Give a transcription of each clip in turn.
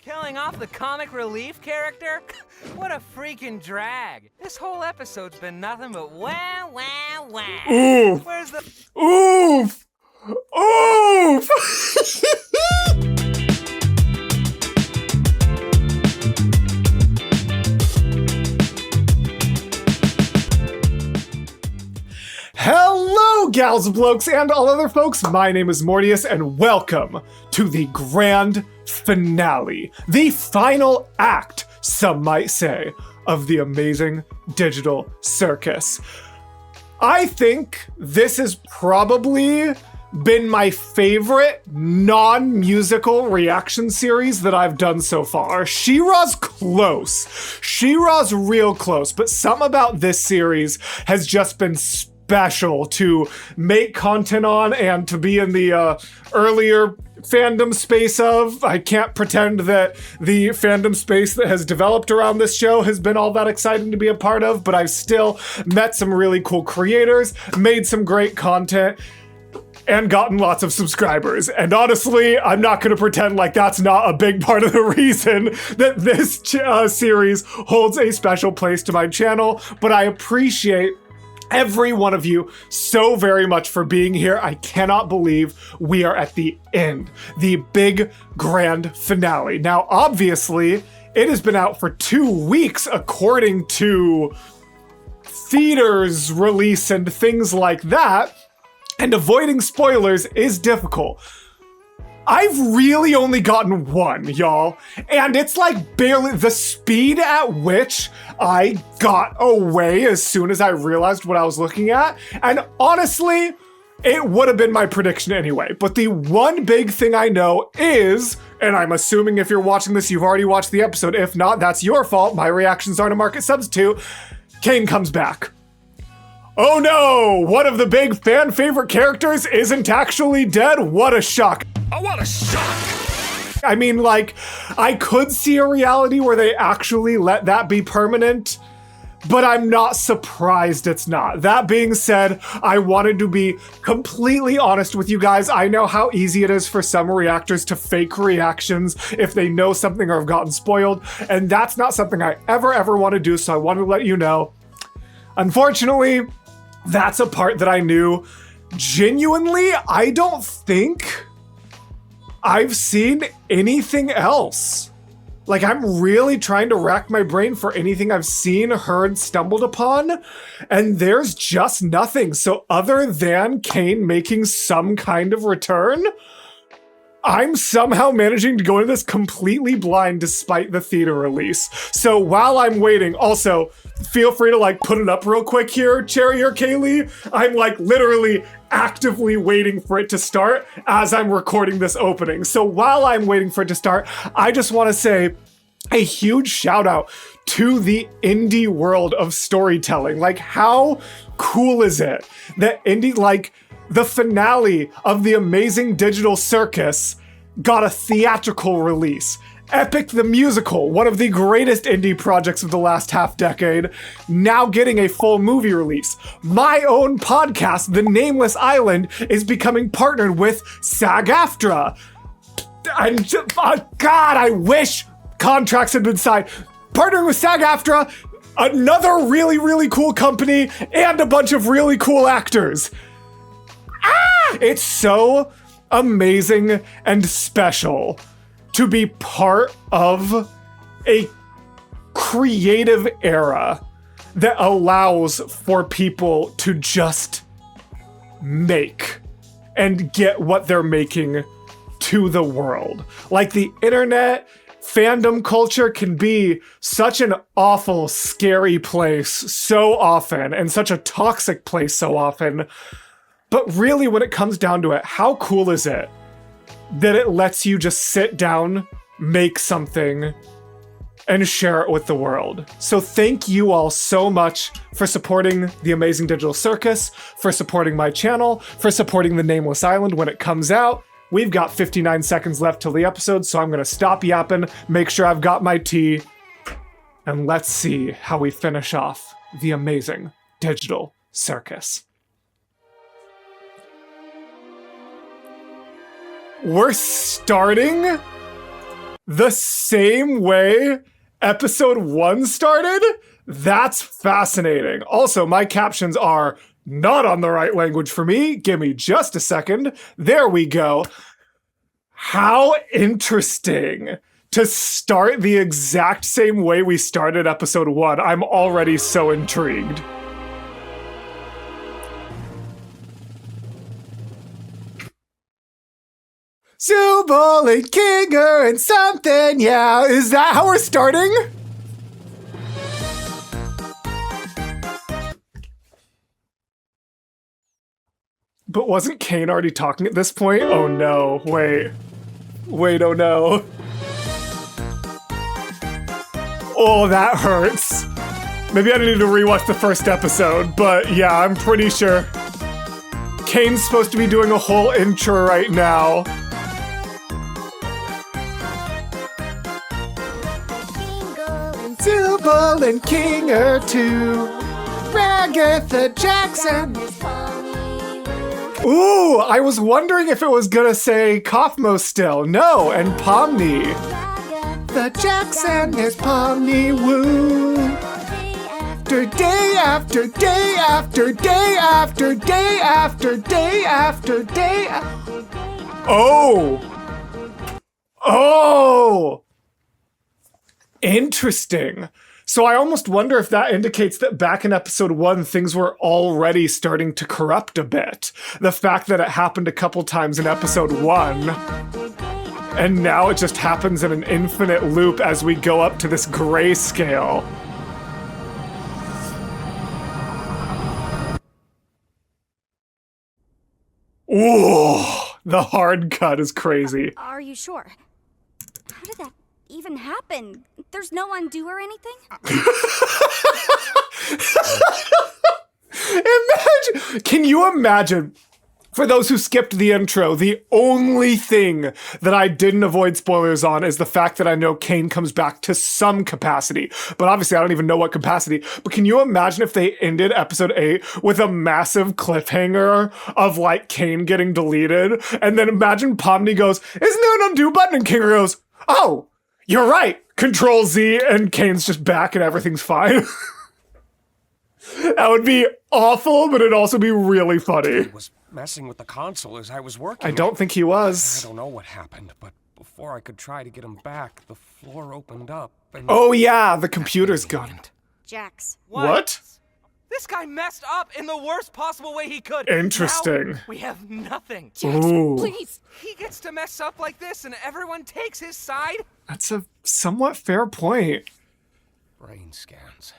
Killing off the comic relief character? What a freaking drag. This whole episode's been nothing but wah, wah, wah. Oof. Where's the... Oof! Oof! Hello, gals, blokes, and all other folks. My name is Mortius, and welcome to the grand finale, the final act, some might say, of the amazing digital circus. I think this has probably been my favorite non-musical reaction series that I've done so far. She-Ra's close. She-Ra's real close, but something about this series has just been special to make content on and to be in the earlier fandom space of. I can't pretend that the fandom space that has developed around this show has been all that exciting to be a part of, but I've still met some really cool creators, made some great content, and gotten lots of subscribers. And honestly, I'm not going to pretend like that's not a big part of the reason that this series holds a special place to my channel, but I appreciate every one of you so very much for being here. I cannot believe we are at the end, the big grand finale. Now, obviously, it has been out for 2 weeks according to theaters release and things like that, and avoiding spoilers is difficult. I've really only gotten one, y'all, and it's like barely the speed at which I got away as soon as I realized what I was looking at. And honestly, it would have been my prediction anyway. But the one big thing I know is, and I'm assuming if you're watching this, you've already watched the episode. If not, that's your fault. My reactions aren't a market substitute. Kane comes back. Oh no, one of the big fan favorite characters isn't actually dead. What a shock. Oh, what a shock! I mean, like, I could see a reality where they actually let that be permanent, but I'm not surprised it's not. That being said, I wanted to be completely honest with you guys. I know how easy it is for some reactors to fake reactions if they know something or have gotten spoiled, and that's not something I ever want to do, so I wanted to let you know. Unfortunately, that's a part that I knew. Genuinely, I don't think I've seen anything else. Like, I'm really trying to rack my brain for anything I've seen, heard, stumbled upon, and there's just nothing. So other than Kane making some kind of return, I'm somehow managing to go into this completely blind despite the theater release. So while I'm waiting, also, feel free to like put it up real quick here, Cherry or Kaylee. I'm like literally actively waiting for it to start as I'm recording this opening. So while I'm waiting for it to start, I just want to say a huge shout out to the indie world of storytelling. Like, how cool is it that the finale of the amazing digital circus got a theatrical release? Epic the Musical, one of the greatest indie projects of the last half decade, now getting a full movie release. My own podcast, The Nameless Island, is becoming partnered with SAG-AFTRA. And God, I wish contracts had been signed. Partnering with SAG-AFTRA, another really cool company, and a bunch of really cool actors. It's so amazing and special to be part of a creative era that allows for people to just make and get what they're making to the world. Like, the internet, fandom culture can be such an awful, scary place so often, and such a toxic place so often. But really, when it comes down to it, how cool is it that it lets you just sit down, make something, and share it with the world? So thank you all so much for supporting the amazing digital circus, for supporting my channel, for supporting The Nameless Island when it comes out. We've got 59 seconds left till the episode, so I'm gonna stop yapping, make sure I've got my tea, and let's see how we finish off the amazing digital circus. We're starting the same way episode 1 started? That's fascinating. Also, my captions are not on the right language for me. Give me just a second. There we go. How interesting to start the exact same way we started episode 1. I'm already so intrigued. Zubul and Kinger and something, yeah. Is that how we're starting? But wasn't Kane already talking at this point? Oh no, wait. Wait, oh no. Oh, that hurts. Maybe I need to rewatch the first episode, but yeah, I'm pretty sure. Kane's supposed to be doing a whole intro right now. Zubul and Kinger too. Ragatha Jackson. Ooh, I was wondering if it was gonna say Kaufmo still. No, and Pomni. The Jackson is Pomni Woo. Day after day after day after day after day after day. Oh. Oh. Interesting. So I almost wonder if that indicates that back in episode 1, things were already starting to corrupt a bit. The fact that it happened a couple times in episode 1, and now it just happens in an infinite loop as we go up to this grayscale. Ooh, the hard cut is crazy. Are you sure? How did that even happen? There's no undo or anything? Imagine! Can you imagine? For those who skipped the intro, the only thing that I didn't avoid spoilers on is the fact that I know Kane comes back to some capacity. But obviously I don't even know what capacity. But can you imagine if they ended episode 8 with a massive cliffhanger of like Kane getting deleted? And then imagine Pomni goes, "Isn't there an undo button?" And Kinger goes, "Oh, you're right. Control Z," and Kane's just back and everything's fine. That would be awful, but it'd also be really funny. He was messing with the console as I was working. I don't think he was. I don't know what happened, but before I could try to get him back, the floor opened up and... Oh yeah, the computer's gone. Jax. What? This guy messed up in the worst possible way he could. Interesting. Now we have nothing. Jax, Ooh. please. He gets to mess up like this and everyone takes his side? That's a somewhat fair point. Brain scans.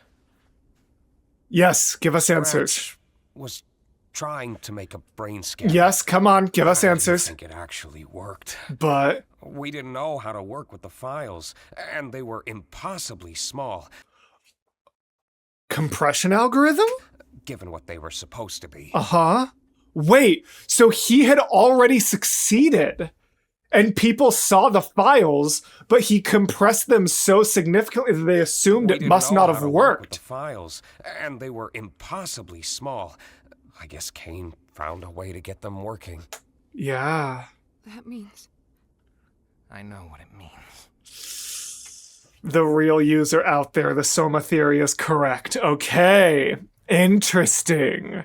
Yes, give us answers. Scratch was trying to make a brain scan. Yes, come on, give us I answers. didn't think it actually worked. But We didn't know how to work with the files, and they were impossibly small, compression algorithm? given what they were supposed to be. Uh-huh. Wait, so he had already succeeded, and people saw the files, but he compressed them so significantly that they assumed We it didn't must know not how have to work with worked. the files, and they were impossibly small. I guess Kane found a way to get them working. Yeah. That means... I know what it means. The real user out there, the Soma theory is correct. Okay. Interesting.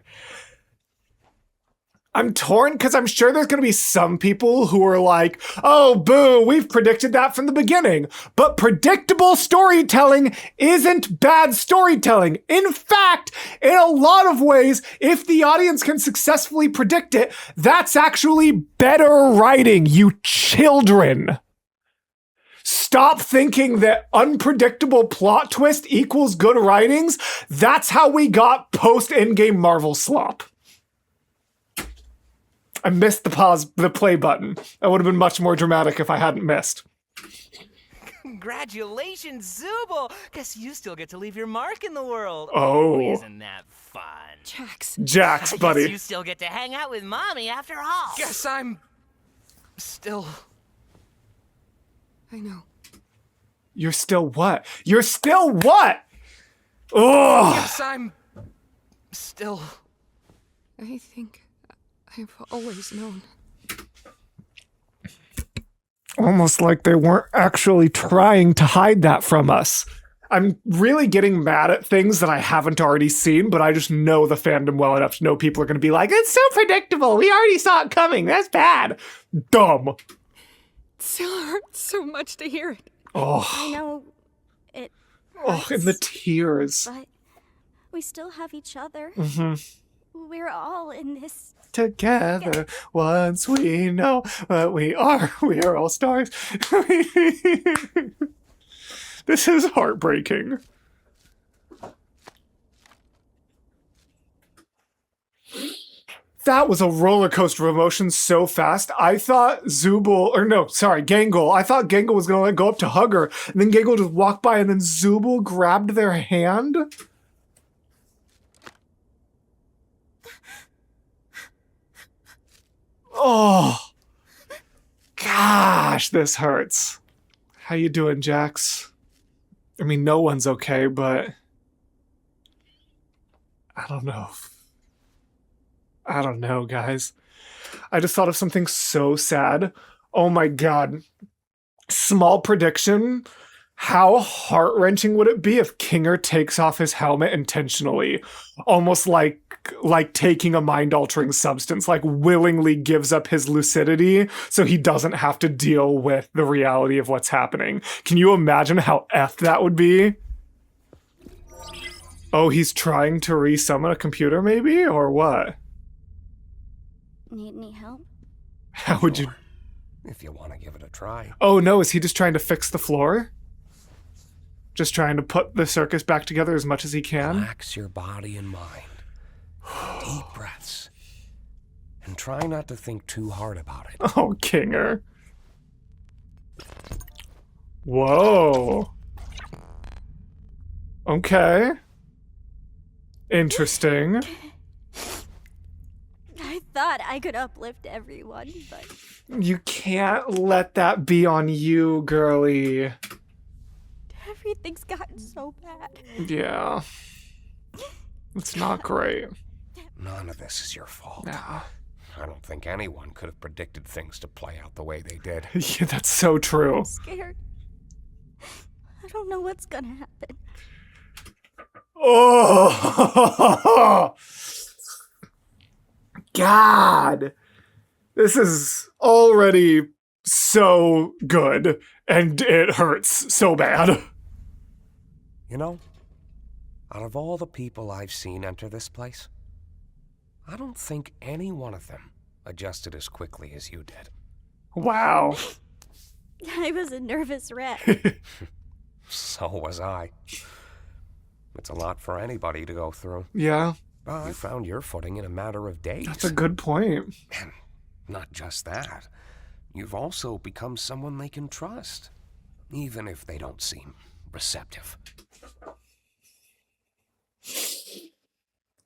I'm torn because I'm sure there's going to be some people who are like, "Oh, boo, we've predicted that from the beginning." But predictable storytelling isn't bad storytelling. In fact, in a lot of ways, if the audience can successfully predict it, that's actually better writing, you children. Stop thinking that unpredictable plot twist equals good writings. That's how we got post-Endgame Marvel slop. I missed the play button. That would have been much more dramatic if I hadn't missed. Congratulations, Zubul! Guess you still get to leave your mark in the world. Oh. Isn't that fun? Jax. Jax, I guess buddy. you still get to hang out with Mommy after all. Guess I'm still... I know. You're still what? You're still what? Ugh. Guess I'm still... I think I've always known. almost like they weren't actually trying to hide that from us. I'm really getting mad at things that I haven't already seen, but I just know the fandom well enough to know people are going to be like, it's so predictable. We already saw it coming. That's bad. Dumb. Still hurts so much to hear it. Oh. I know it Oh, hurts, and the tears. but we still have each other. Mm-hmm. We're all in this. Together, once we know what we are all stars. This is heartbreaking. That was a roller coaster of emotions so fast. I thought Gangle. I thought Gangle was gonna go up to hug her, and then Gangle just walked by, and then Zubul grabbed their hand. Oh, gosh, this hurts. How you doing, Jax? I mean, no one's okay, but I don't know. I don't know, guys. I just thought of something so sad. Oh my god. Small prediction. How heart-wrenching would it be if Kinger takes off his helmet intentionally? Almost like taking a mind-altering substance, like willingly gives up his lucidity so he doesn't have to deal with the reality of what's happening. Can you imagine how effed that would be? Oh, he's trying to resummon a computer maybe? Or what? Need any help? How would you... If you want to give it a try. Oh no, is he just trying to fix the floor? Just trying to put the circus back together as much as he can? Relax your body and mind. Deep breaths. And try not to think too hard about it. Oh, Kinger. Whoa. Okay. Interesting. I thought I could uplift everyone, but You can't let that be on you, girly. everything's gotten so bad. Yeah. It's not great. None of this is your fault. Yeah. I don't think anyone could have predicted things to play out the way they did. Yeah, that's so true. I'm scared. I don't know what's gonna happen. Oh! God! This is already so good, and it hurts so bad. You know, out of all the people I've seen enter this place, I don't think any one of them adjusted as quickly as you did. Wow. I was a nervous wreck. So was I. It's a lot for anybody to go through. Yeah, But you found your footing in a matter of days. that's a good point. And not just that, you've also become someone they can trust, even if they don't seem receptive.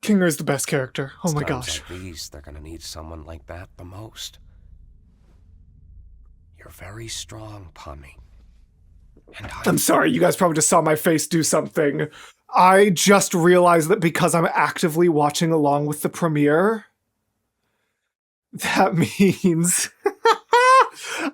Kinger is the best character. Oh my Times gosh. like these, they're gonna need someone like that the most. You're very strong, Pomni. And I'm sorry, you guys probably just saw my face do something. I just realized that because I'm actively watching along with the premiere, that means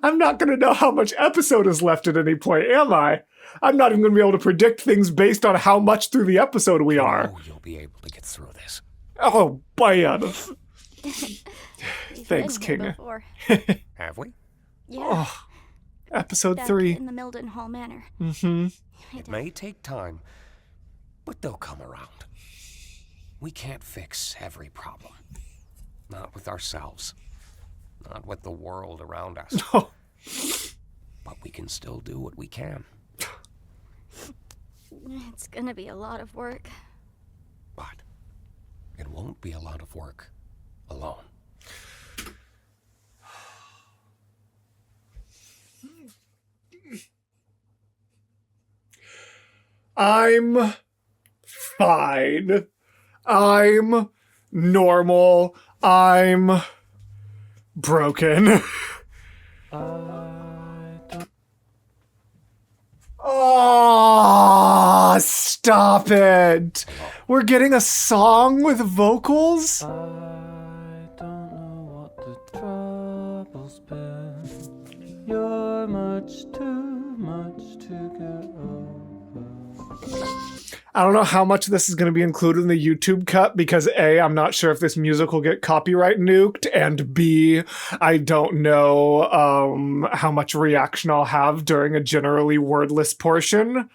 I'm not going to know how much episode is left at any point, am I? I'm not even going to be able to predict things based on how much through the episode we are. Oh, you'll be able to get through this. Oh, man. We've Thanks, been here King. before. Have we? Yeah. Oh, episode back 3. in the Mildenhall Manor. Mm-hmm. It may take time, but they'll come around. We can't fix every problem. Not with ourselves. Not with the world around us. Oh. But we can still do what we can. It's gonna be a lot of work. But it won't be a lot of work alone. I'm fine. I'm normal. I'm broken. Oh, stop it. We're getting a song with vocals? I don't know what the trouble's been. You're my I don't know how much of this is going to be included in the YouTube cut because A, I'm not sure if this music will get copyright nuked, and B, I don't know how much reaction I'll have during a generally wordless portion.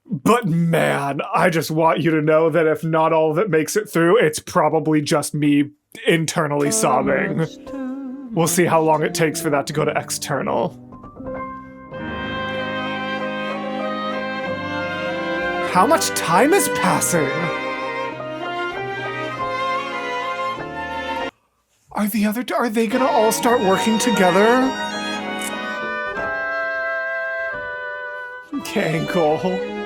But man, I just want you to know that if not all of it makes it through, it's probably just me internally sobbing. We'll see how long it takes for that to go to external. How much time is passing? Are they gonna all start working together? Cankle.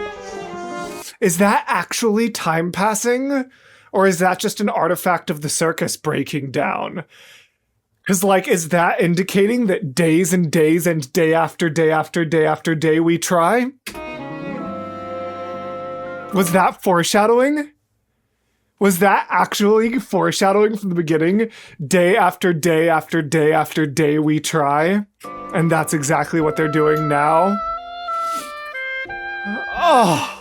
Is that actually time passing? Or is that just an artifact of the circus breaking down? Because, like, is that indicating that days and days and day after day after day after day we try? Was that foreshadowing? Was that actually foreshadowing from the beginning? Day after day after day after day we try? And that's exactly what they're doing now? Oh.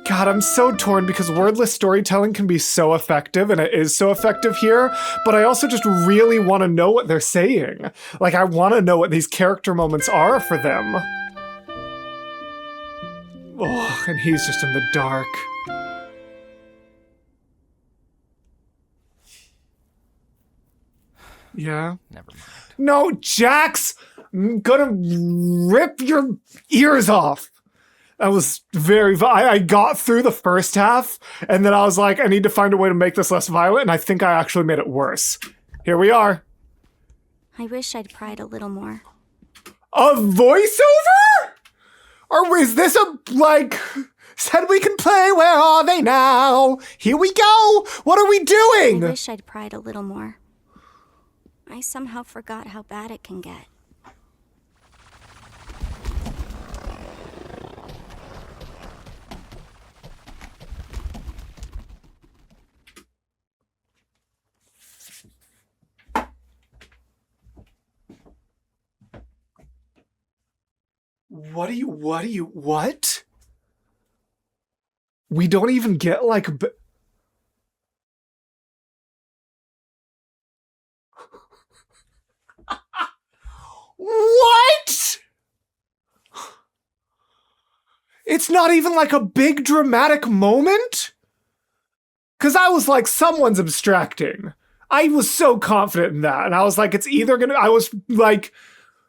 God, I'm so torn because wordless storytelling can be so effective, and it is so effective here, but I also just really want to know what they're saying. Like, I want to know what these character moments are for them. Oh, and he's just in the dark. Yeah? Never mind. No, Jax! I'm gonna rip your ears off. That was I got through the first half, and then I was like, I need to find a way to make this less violent, and I think I actually made it worse. Here we are. I wish I'd pried a little more. A voiceover? Or is this said we can play, where are they now? Here we go! What are we doing? I wish I'd pried a little more. I somehow forgot how bad it can get. What? We don't even get, like, What? It's not even, like, a big dramatic moment? Because I was like, someone's abstracting. I was so confident in that, and I was like, it's either gonna, I was, like,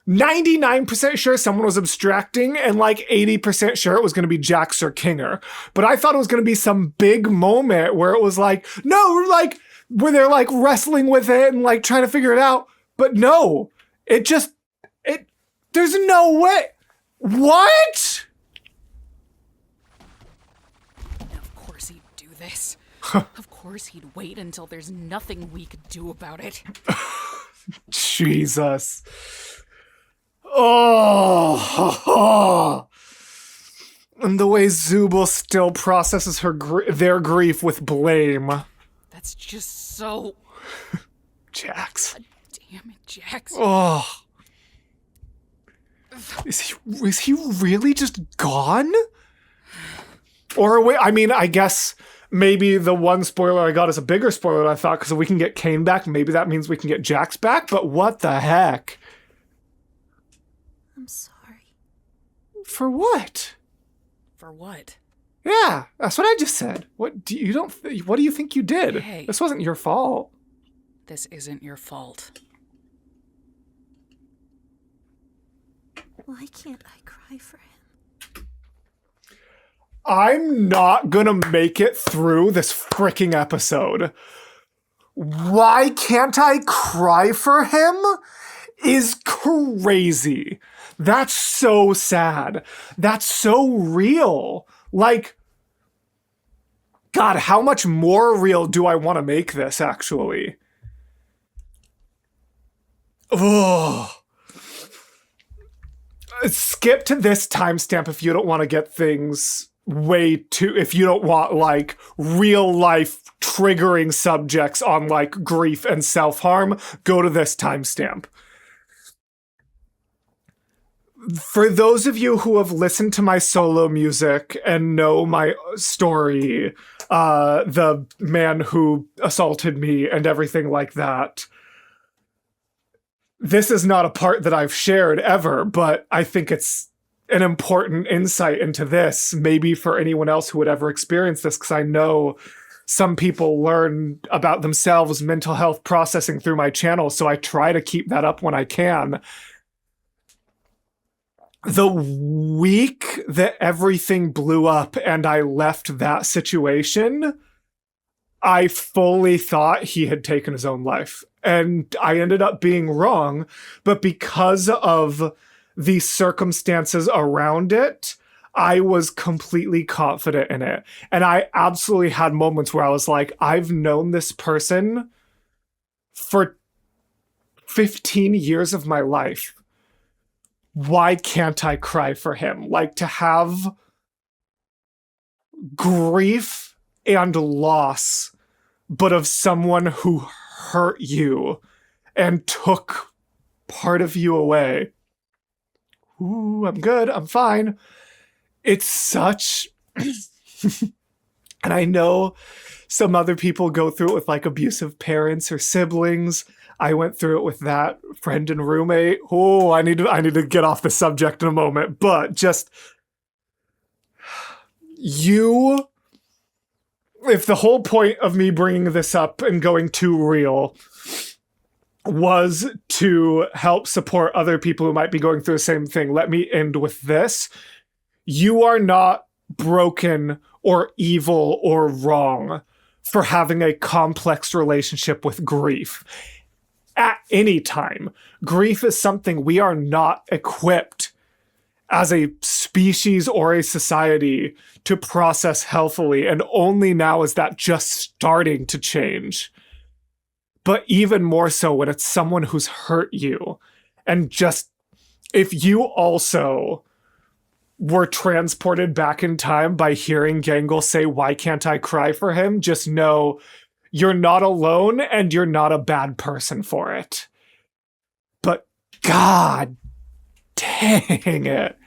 99% sure someone was abstracting and like 80% sure it was going to be Jax or Kinger. But I thought it was going to be some big moment where it was like, no, like, where they're like wrestling with it and like trying to figure it out. But no, there's no way. What? Of course he'd do this. Of course he'd wait until there's nothing we could do about it. Jesus. Oh, and the way Zubul still processes their grief with blame. That's just so... Jax. God damn it, Jax. Oh. Is he really just gone? Or wait, I mean, I guess maybe the one spoiler I got is a bigger spoiler than I thought, because if we can get Kane back, maybe that means we can get Jax back, but what the heck? I'm sorry. For what? For what? Yeah, that's what I just said. What do you think you did? Hey. This wasn't your fault. This isn't your fault. Why can't I cry for him? I'm not gonna make it through this freaking episode. Why can't I cry for him? Is crazy. That's so sad. That's so real. Like, God, how much more real do I want to make this, actually? Ugh. Skip to this timestamp if you don't want to get things if you don't want, like, real life triggering subjects on, like, grief and self-harm, go to this timestamp. For those of you who have listened to my solo music and know my story, the man who assaulted me and everything like that, this is not a part that I've shared ever, but I think it's an important insight into this, maybe for anyone else who would ever experience this, because I know some people learn about themselves, mental health processing through my channel, so I try to keep that up when I can. The week that everything blew up and I left that situation, I fully thought he had taken his own life. And I ended up being wrong, but because of the circumstances around it, I was completely confident in it. And I absolutely had moments where I was like, I've known this person for 15 years of my life. Why can't I cry for him? Like, to have grief and loss, but of someone who hurt you and took part of you away. Ooh, I'm good. I'm fine. It's such... And I know some other people go through it with like abusive parents or siblings. I went through it with that friend and roommate. Oh, I need to get off the subject in a moment, but just you, if the whole point of me bringing this up and going too real was to help support other people who might be going through the same thing, let me end with this. You are not broken or evil or wrong for having a complex relationship with grief. At any time, grief is something we are not equipped as a species or a society to process healthily, and only now is that just starting to change. But even more so when it's someone who's hurt you. And just, if you also were transported back in time by hearing Gangle say, "Why can't I cry for him?" just know you're not alone and you're not a bad person for it. But God dang it.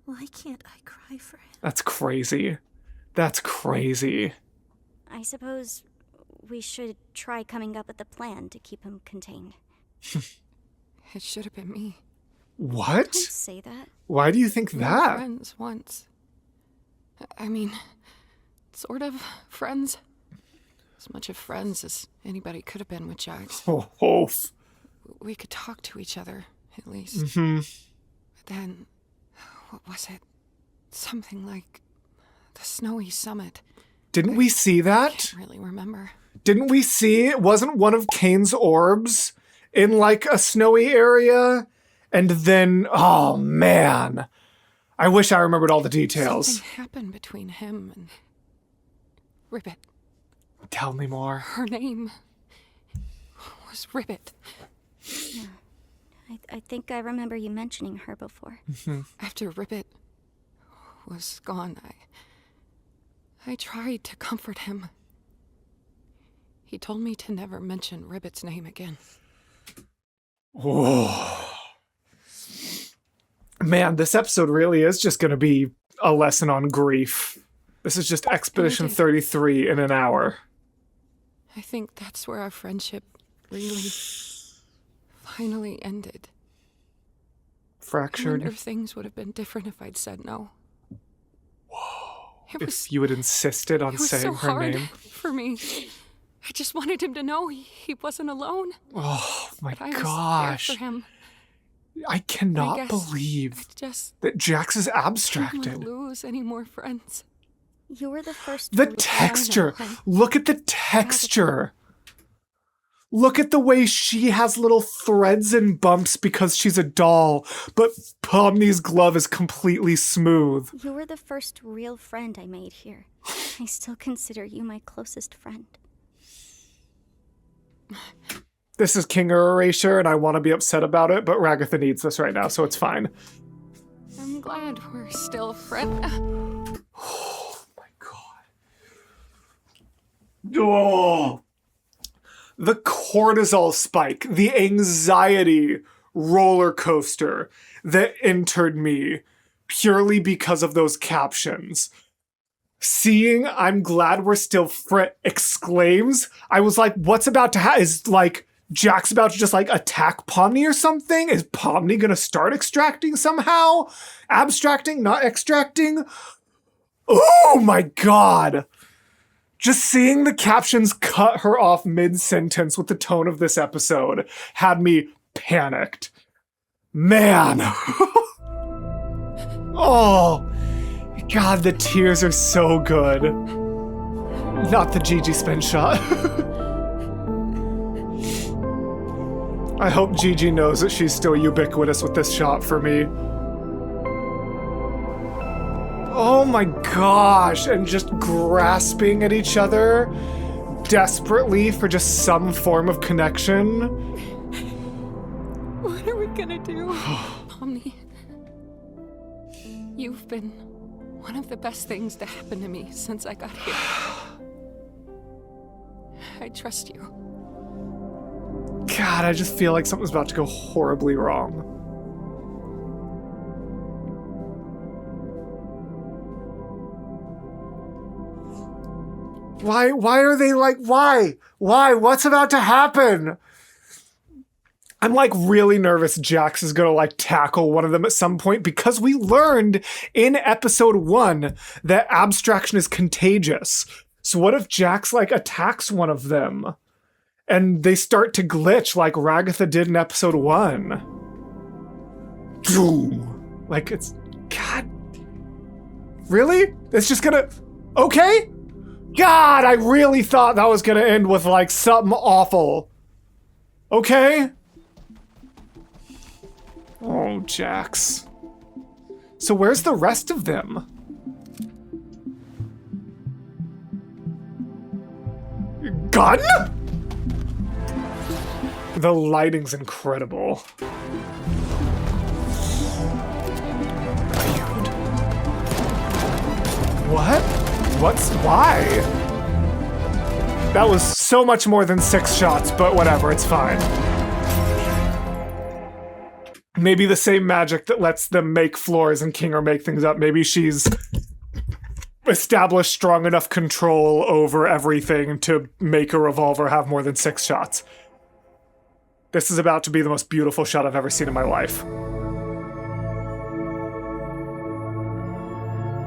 Why can't I cry for him? That's crazy. That's crazy. I suppose we should try coming up with a plan to keep him contained. It should have been me. What? Don't say that. Why do you think We were that? friends once. I mean, sort of friends. As much of friends as anybody could have been with Jax. Oh. We could talk to each other, at least. Mm-hmm. But then, what was it? Something like the Snowy Summit. Didn't we see I that? can't really remember. Didn't we see it? Wasn't one of Kane's orbs in like a snowy area? And then, oh man, I wish I remembered all the details. Something happened between him and Ribbit. Tell me more. Her name was Ribbit. Yeah. I think I remember you mentioning her before. After Ribbit was gone, I tried to comfort him. He told me to never mention Ribbit's name again. Oh. Man, this episode really is just going to be a lesson on grief. This is just Expedition 33 in an hour. I think that's where our friendship really finally ended. I Fractured. wonder if things would have been different if I'd said no. Whoa. It was, If you had insisted on it was saying so her hard name. for me. I just wanted him to know he wasn't alone. Oh my I was gosh. there for him. I cannot guess believe I just that Jax is didn't want abstracted. to lose any more friends. You were the first The to texture. I know. Look at the texture. Look at the way she has little threads and bumps because she's a doll, but Pomni's glove is completely smooth. You were the first real friend I made here. I still consider you my closest friend. This is Kinger Erasure, and I want to be upset about it, but Ragatha needs this right now, so it's fine. I'm glad we're still friends. Oh my god. Oh. The cortisol spike, the anxiety roller coaster that entered me purely because of those captions. Seeing "I'm glad we're still exclaims, I was like, what's about to happen? Is like Jack's about to just like attack Pomni or something? Is Pomni gonna start extracting somehow? Abstracting, not extracting? Oh my god! Just seeing the captions cut her off mid-sentence with the tone of this episode had me panicked. Man! Oh, god, the tears are so good. Not the Gigi spin shot. I hope Gigi knows that she's still ubiquitous with this shot for me. Oh my gosh, and just grasping at each other desperately for just some form of connection. What are we gonna do? Pomni, you've been one of the best things to happen to me since I got here. I trust you. God, I just feel like something's about to go horribly wrong. Why are they like, why? What's about to happen? I'm like really nervous Jax is gonna like tackle one of them at some point because we learned in episode 1 that abstraction is contagious. So what if Jax like attacks one of them and they start to glitch like Ragatha did in episode 1? Like it's, God, really? It's just gonna, okay? God, I really thought that was gonna end with like something awful. Okay? Oh, Jax. So where's the rest of them? Gun? The lighting's incredible. What? Why? That was so much more than 6 shots, but whatever, it's fine. Maybe the same magic that lets them make floors and King or make things up. Maybe she's established strong enough control over everything to make a revolver have more than 6 shots. This is about to be the most beautiful shot I've ever seen in my life.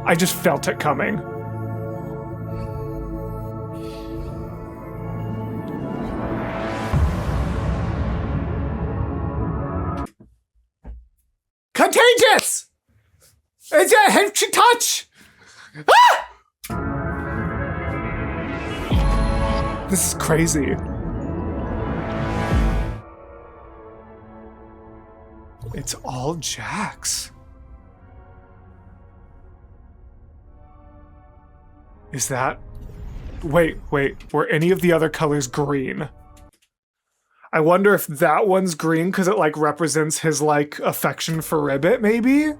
I just felt it coming. Contagious! It's a head touch! Ah! This is crazy. It's all Jax. Is that... Wait, were any of the other colors green? I wonder if that one's green because it, like, represents his, like, affection for Ribbit, maybe? I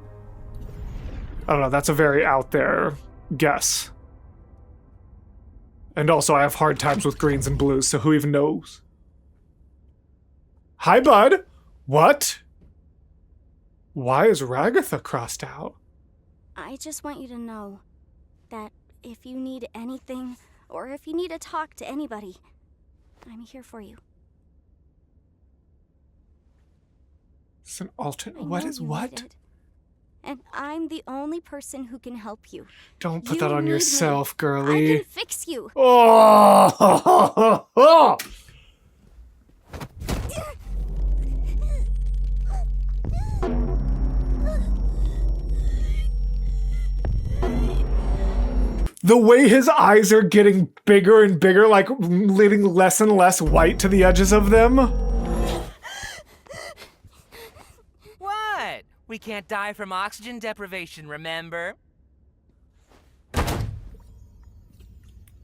don't know, that's a very out there guess. And also, I have hard times with greens and blues, so who even knows? Hi, bud! What? Why is Ragatha crossed out? I just want you to know that if you need anything, or if you need to talk to anybody, I'm here for you. It's an alternate. What is what? And I'm the only person who can help you. Don't put that on yourself, girly. I can fix you. Oh! The way his eyes are getting bigger and bigger, like leaving less and less white to the edges of them. What? We can't die from oxygen deprivation, remember?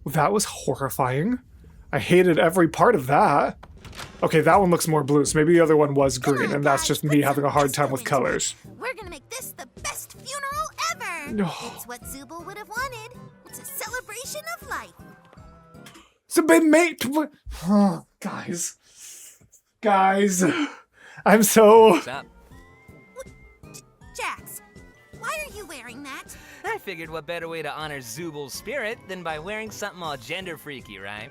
That was horrifying. I hated every part of that. Okay, that one looks more blue, so maybe the other one was green, and that's just me having a hard time with colors. We're gonna make this the best funeral ever! No. It's what Zubul would have wanted. It's a celebration of life. So they made... Oh, guys. I'm so... What's up? Jax, why are you wearing that? I figured what better way to honor Zubal's spirit than by wearing something all gender freaky, right?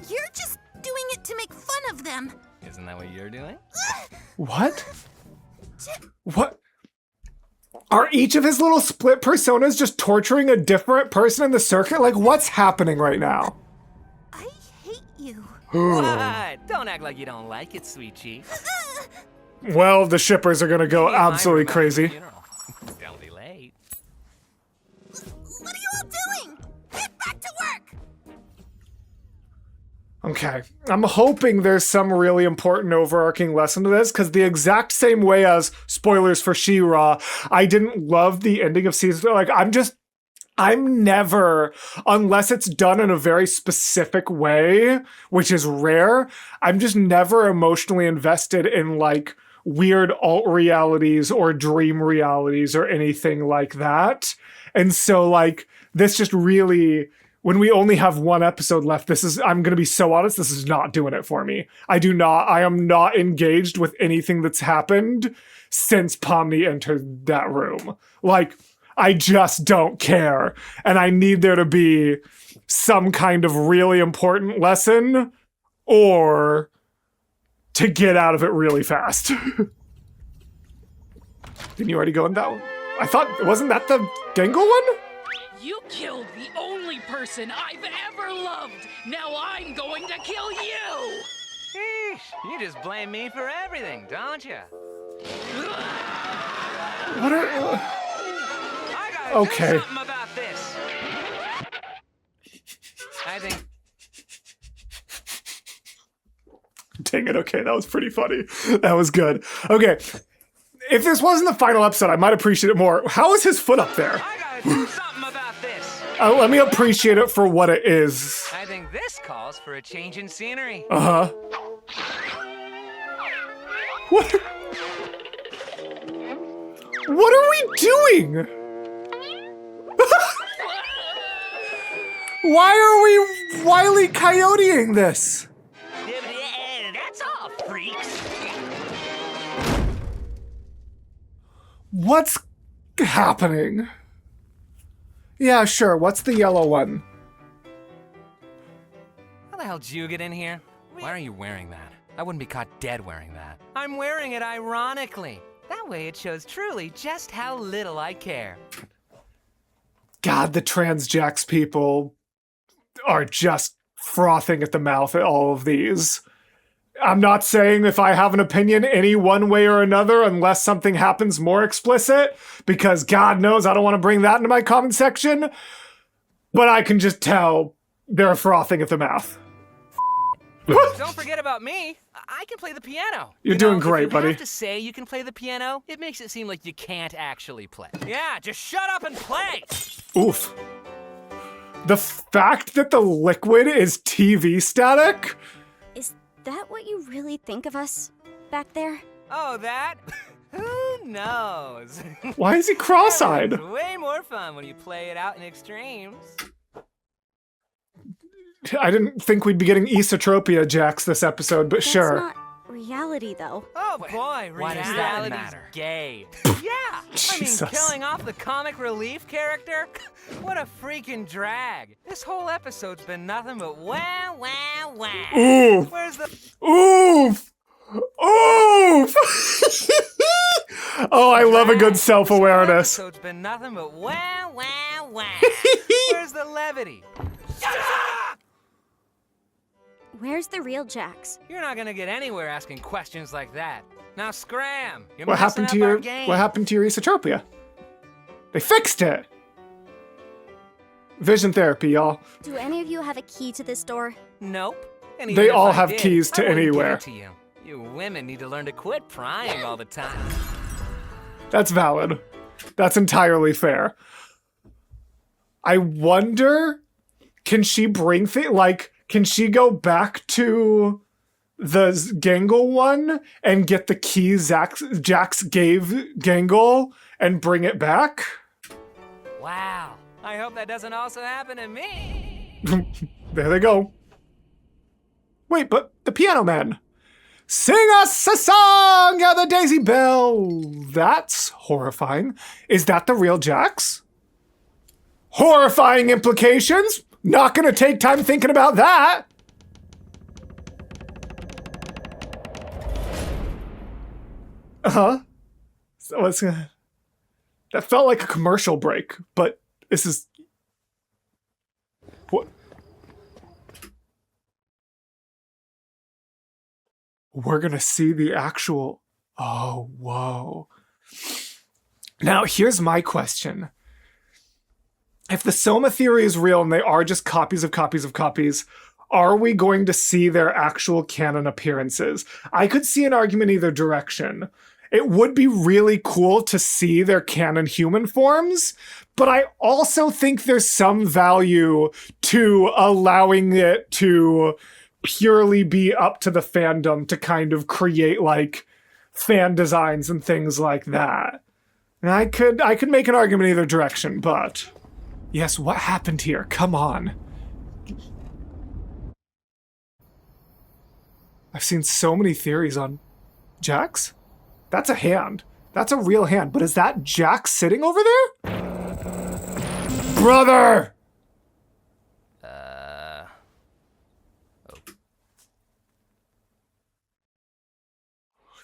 You're just doing it to make fun of them. Isn't that what you're doing? What? What? Are each of his little split personas just torturing a different person in the circuit? Like, what's happening right now? I hate you. What? Don't act like you don't like it, sweet chief. Well, the shippers are gonna go absolutely crazy. Don't be late. What are you all doing? Get back to work! Okay, I'm hoping there's some really important overarching lesson to this, because the exact same way as, spoilers for She-Ra, I didn't love the ending of season 3. Like, I'm never, unless it's done in a very specific way, which is rare, I'm just never emotionally invested in, like, weird alt realities or dream realities or anything like that. And so, like, this just really, when we only have one episode left, I'm going to be so honest, this is not doing it for me. I am not engaged with anything that's happened since Pomni entered that room. Like, I just don't care. And I need there to be some kind of really important lesson or to get out of it really fast. Didn't you already go in that one? I thought, wasn't that the Gengle one? You killed the only person I've ever loved. Now I'm going to kill you. Sheesh, you just blame me for everything, don't you? What are... I gotta Okay. do something about this. I think... Dang it, okay, that was pretty funny. That was good. Okay, if this wasn't the final episode, I might appreciate it more. How is his foot up there? I gotta do something about this. Let me appreciate it for what it is. I think this calls for a change in scenery. Uh-huh. What? What are we doing? Why are we Wile E. Coyoteing this? That's all, freaks. What's happening? Yeah, sure. What's the yellow one? How the hell did you get in here? Why are you wearing that? I wouldn't be caught dead wearing that. I'm wearing it ironically. That way it shows truly just how little I care. God, the Transjax people are just frothing at the mouth at all of these. I'm not saying if I have an opinion any one way or another unless something happens more explicit, because God knows I don't want to bring that into my comment section, but I can just tell they're frothing at the mouth. Don't forget about me. I can play the piano. You're doing if great, you buddy. have to say you can play the piano, it makes it seem like you can't actually play. Yeah, just shut up and play. Oof. The fact that the liquid is TV static? Is that what you really think of us back there? Oh, that? Who knows? Why is he cross-eyed? It's way more fun when you play it out in extremes. I didn't think we'd be getting Esotropia Jax this episode, but That's sure. not reality, though. Oh boy, Why does that reality's matter? gay. Yeah, I mean, Jesus. killing off the comic relief character? What a freaking drag. This whole episode's been nothing but wah, wah, wah. Oof. Where's the... Oof! Oof! Oh, I love a good self-awareness. This whole episode's been nothing but wah, wah, wah. Where's the levity? Where's the real Jax? You're not gonna get anywhere asking questions like that. Now scram. You're What happened to messing up our your game. What happened to your Esotropia? They fixed it. Vision therapy, y'all. Do any of you have a key to this door? Nope. And They even if all I have did, keys to I wouldn't give anywhere. it to you. You women need to learn to quit prying all the time. That's valid. That's entirely fair. I wonder, can she bring can she go back to the Gangle one and get the key Jax gave Gangle and bring it back? Wow. I hope that doesn't also happen to me. There they go. Wait, but the Piano Man. Sing us a song, yeah, the Daisy Bell. That's horrifying. Is that the real Jax? Horrifying implications. Not gonna take time thinking about that. So what's gonna... That felt like a commercial break, but this is... What? We're gonna see the actual... Oh, whoa. Now, here's my question. If the Soma theory is real and they are just copies of copies of copies, are we going to see their actual canon appearances? I could see an argument either direction. It would be really cool to see their canon human forms, but I also think there's some value to allowing it to purely be up to the fandom to kind of create like fan designs and things like that. And I could make an argument either direction, but yes, what happened here? Come on. I've seen so many theories on Jax. That's a hand. That's a real hand. But is that Jax sitting over there? Brother!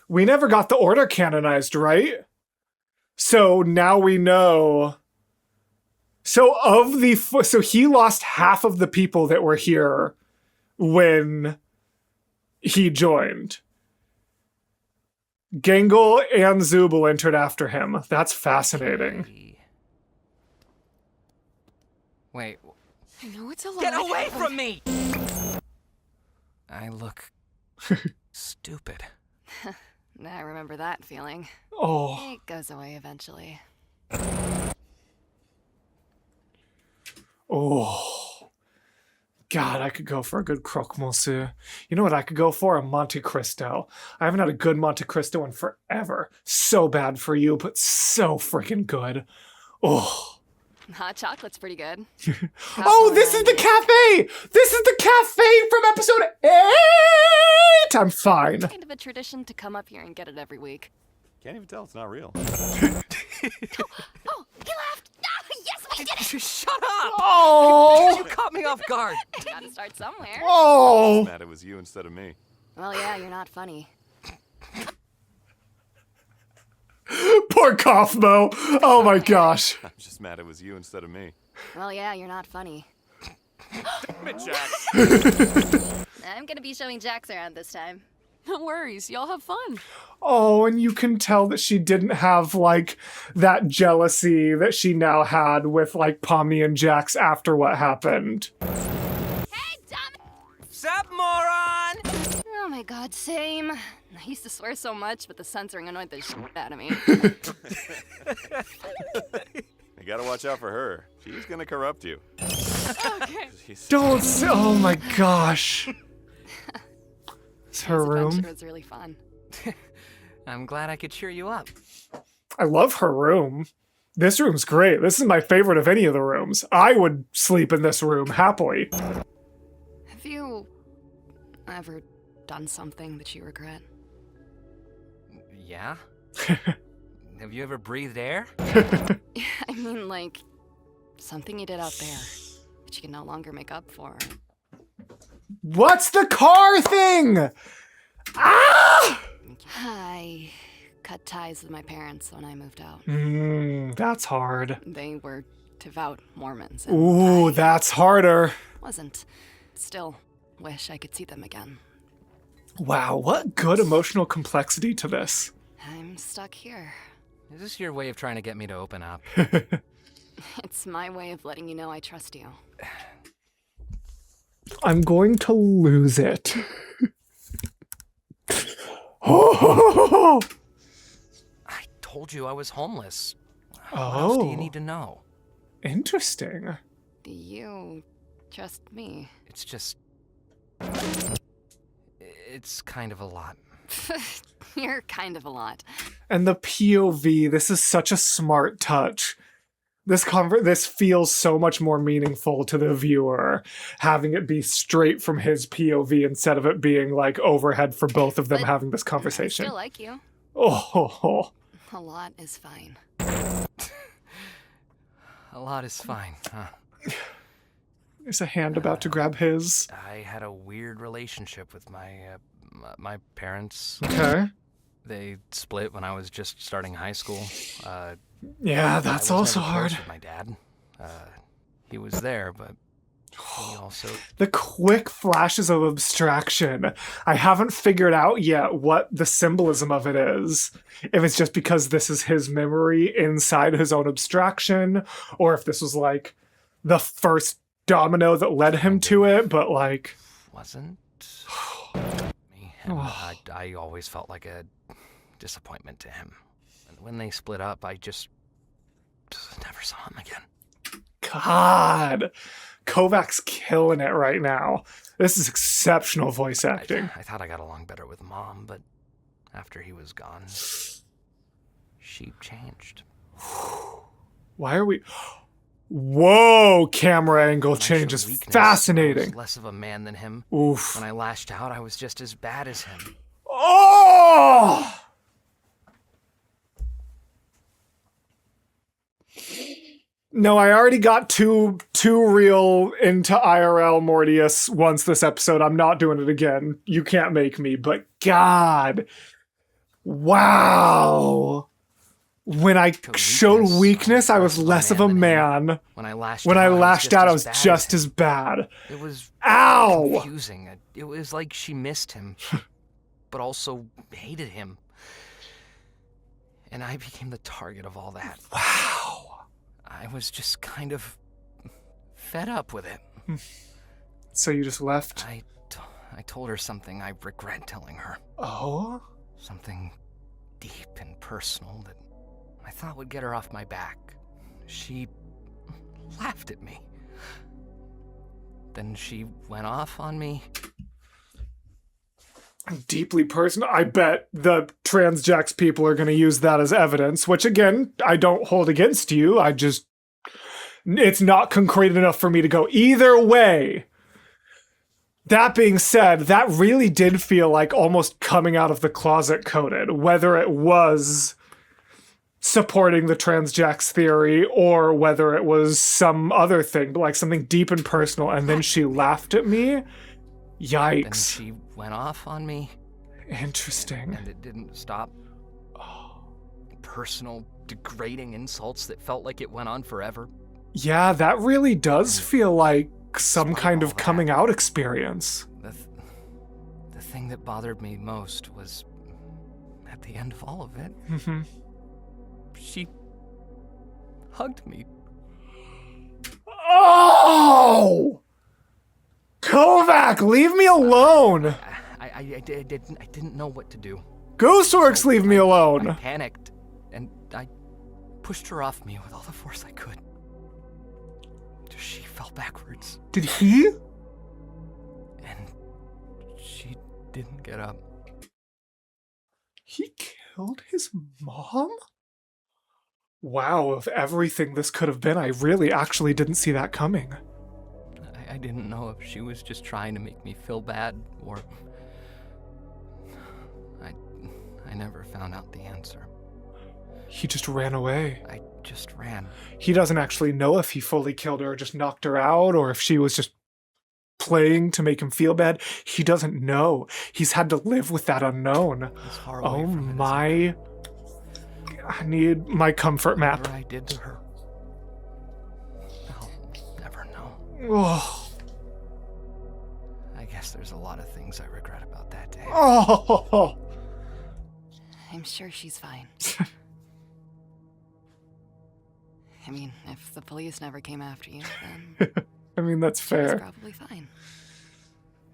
We never got the Order canonized, right? So now we know. So he lost half of the people that were here when he joined. Gangle and Zubul entered after him. That's fascinating. Wait, I know it's a lot. get away from me! I look stupid. I remember that feeling. Oh. It goes away eventually. Oh. God, I could go for a good croque monsieur. You know what I could go for? A Monte Cristo. I haven't had a good Monte Cristo in forever. So bad for you, but so freaking good. Oh. Hot chocolate's pretty good. Oh, this is the cafe! This is the cafe from episode 8! I'm fine. Kind of a tradition to come up here and get it every week. Can't even tell it's not real. Oh, he laughed! Ah, yes, we did it! Shut up! Oh! You caught me off guard. Gotta start somewhere. Oh! Mad it was you instead of me. Well, yeah, you're not funny. Poor Kaufmo. Oh my gosh. I'm just mad it was you instead of me. Well, yeah, you're not funny. Damn it, Jax. I'm gonna be showing Jax around this time. No worries, y'all have fun. Oh, and you can tell that she didn't have, like, that jealousy that she now had with, like, Pomni and Jax after what happened. Hey, dumb! Sup, moron? Oh my god, same. I used to swear so much, but the censoring annoyed the shit out of me. You gotta watch out for her. She's gonna corrupt you. Okay. Don't say, oh my gosh. It's her This room. adventure was really fun. I'm glad I could cheer you up. I love her room. This room's great. This is my favorite of any of the rooms. I would sleep in this room happily. Have you ever done something that you regret? Yeah? Have you ever breathed air? I mean, like, something you did out there that you can no longer make up for. What's the car thing? Ah! I cut ties with my parents when I moved out. That's hard. They were devout Mormons. And Ooh, I that's harder. wasn't. Still, wish I could see them again. Wow, what good emotional complexity to this. I'm stuck here. Is this your way of trying to get me to open up? It's my way of letting you know I trust you. I'm going to lose it. Oh! I told you I was homeless. What else do you need to know? Interesting. Do you trust me? It's just... It's kind of a lot. You're kind of a lot. And the POV, this is such a smart touch. This feels so much more meaningful to the viewer, having it be straight from his POV instead of it being like overhead for both of them But having this I conversation. still like you. Oh, A lot is fine. A lot is fine, huh? there's a hand about to grab his. I had a weird relationship with my parents. Okay. They split when I was just starting high school. Yeah, that's I was also never hard. close with my dad. He was there, but he also... The quick flashes of abstraction. I haven't figured out yet what the symbolism of it is. If it's just because this is his memory inside his own abstraction, or if this was like the first domino that led him to it, but like... wasn't me. And I always felt like a disappointment to him. And when they split up, I just never saw him again. God, Kovac's killing it right now. This is exceptional voice acting. I thought I got along better with Mom, but after he was gone, she changed. Why are we... Whoa, camera angle When I change showed is weakness, I fascinating. was less of a man than him. Oof. When I lashed out, I was just as bad as him. Oh! No, I already got too real into IRL Mortius once this episode. I'm not doing it again. You can't make me, but God. Wow. When I showed weakness, I was less of a man. When I lashed out, I was just as bad. It was Ow! confusing. It was like she missed him, but also hated him. And I became the target of all that. Wow. I was just kind of fed up with it. So you just left? I told her something I regret telling her. Oh? Something deep and personal that I thought would get her off my back. She laughed at me. Then she went off on me. Deeply personal. I bet the Transjax people are going to use that as evidence, which again, I don't hold against you. It's not concrete enough for me to go either way. That being said, that really did feel like almost coming out of the closet coded, whether it was supporting the Transjax theory or whether it was some other thing, but like something deep and personal. And then she laughed at me. Yikes. Then she went off on me. Interesting. And it didn't stop. Personal, degrading insults that felt like it went on forever. Yeah, that really does feel like some Despite kind all of that, coming out experience. The thing that bothered me most was, at the end of all of it, Mm-hmm. she hugged me. Oh! Kovac, leave me alone! I didn't know what to do. Ghostworks, leave me I alone! panicked, and I pushed her off me with all the force I could. She fell backwards, Did he? and she didn't get up. He killed his mom? Wow, of everything this could have been, I really actually didn't see that coming. I didn't know if she was just trying to make me feel bad, or... I never found out the answer. He just ran away. I just ran. He doesn't actually know if he fully killed her or just knocked her out, or if she was just playing to make him feel bad. He doesn't know. He's had to live with that unknown. As far away Oh from it as my... I need my comfort map. whatever I did to her, I'll never know. Oh. I guess there's a lot of things I regret about that day. Oh. I'm sure she's fine. I mean, if the police never came after you, then I mean, that's she's fair. probably fine.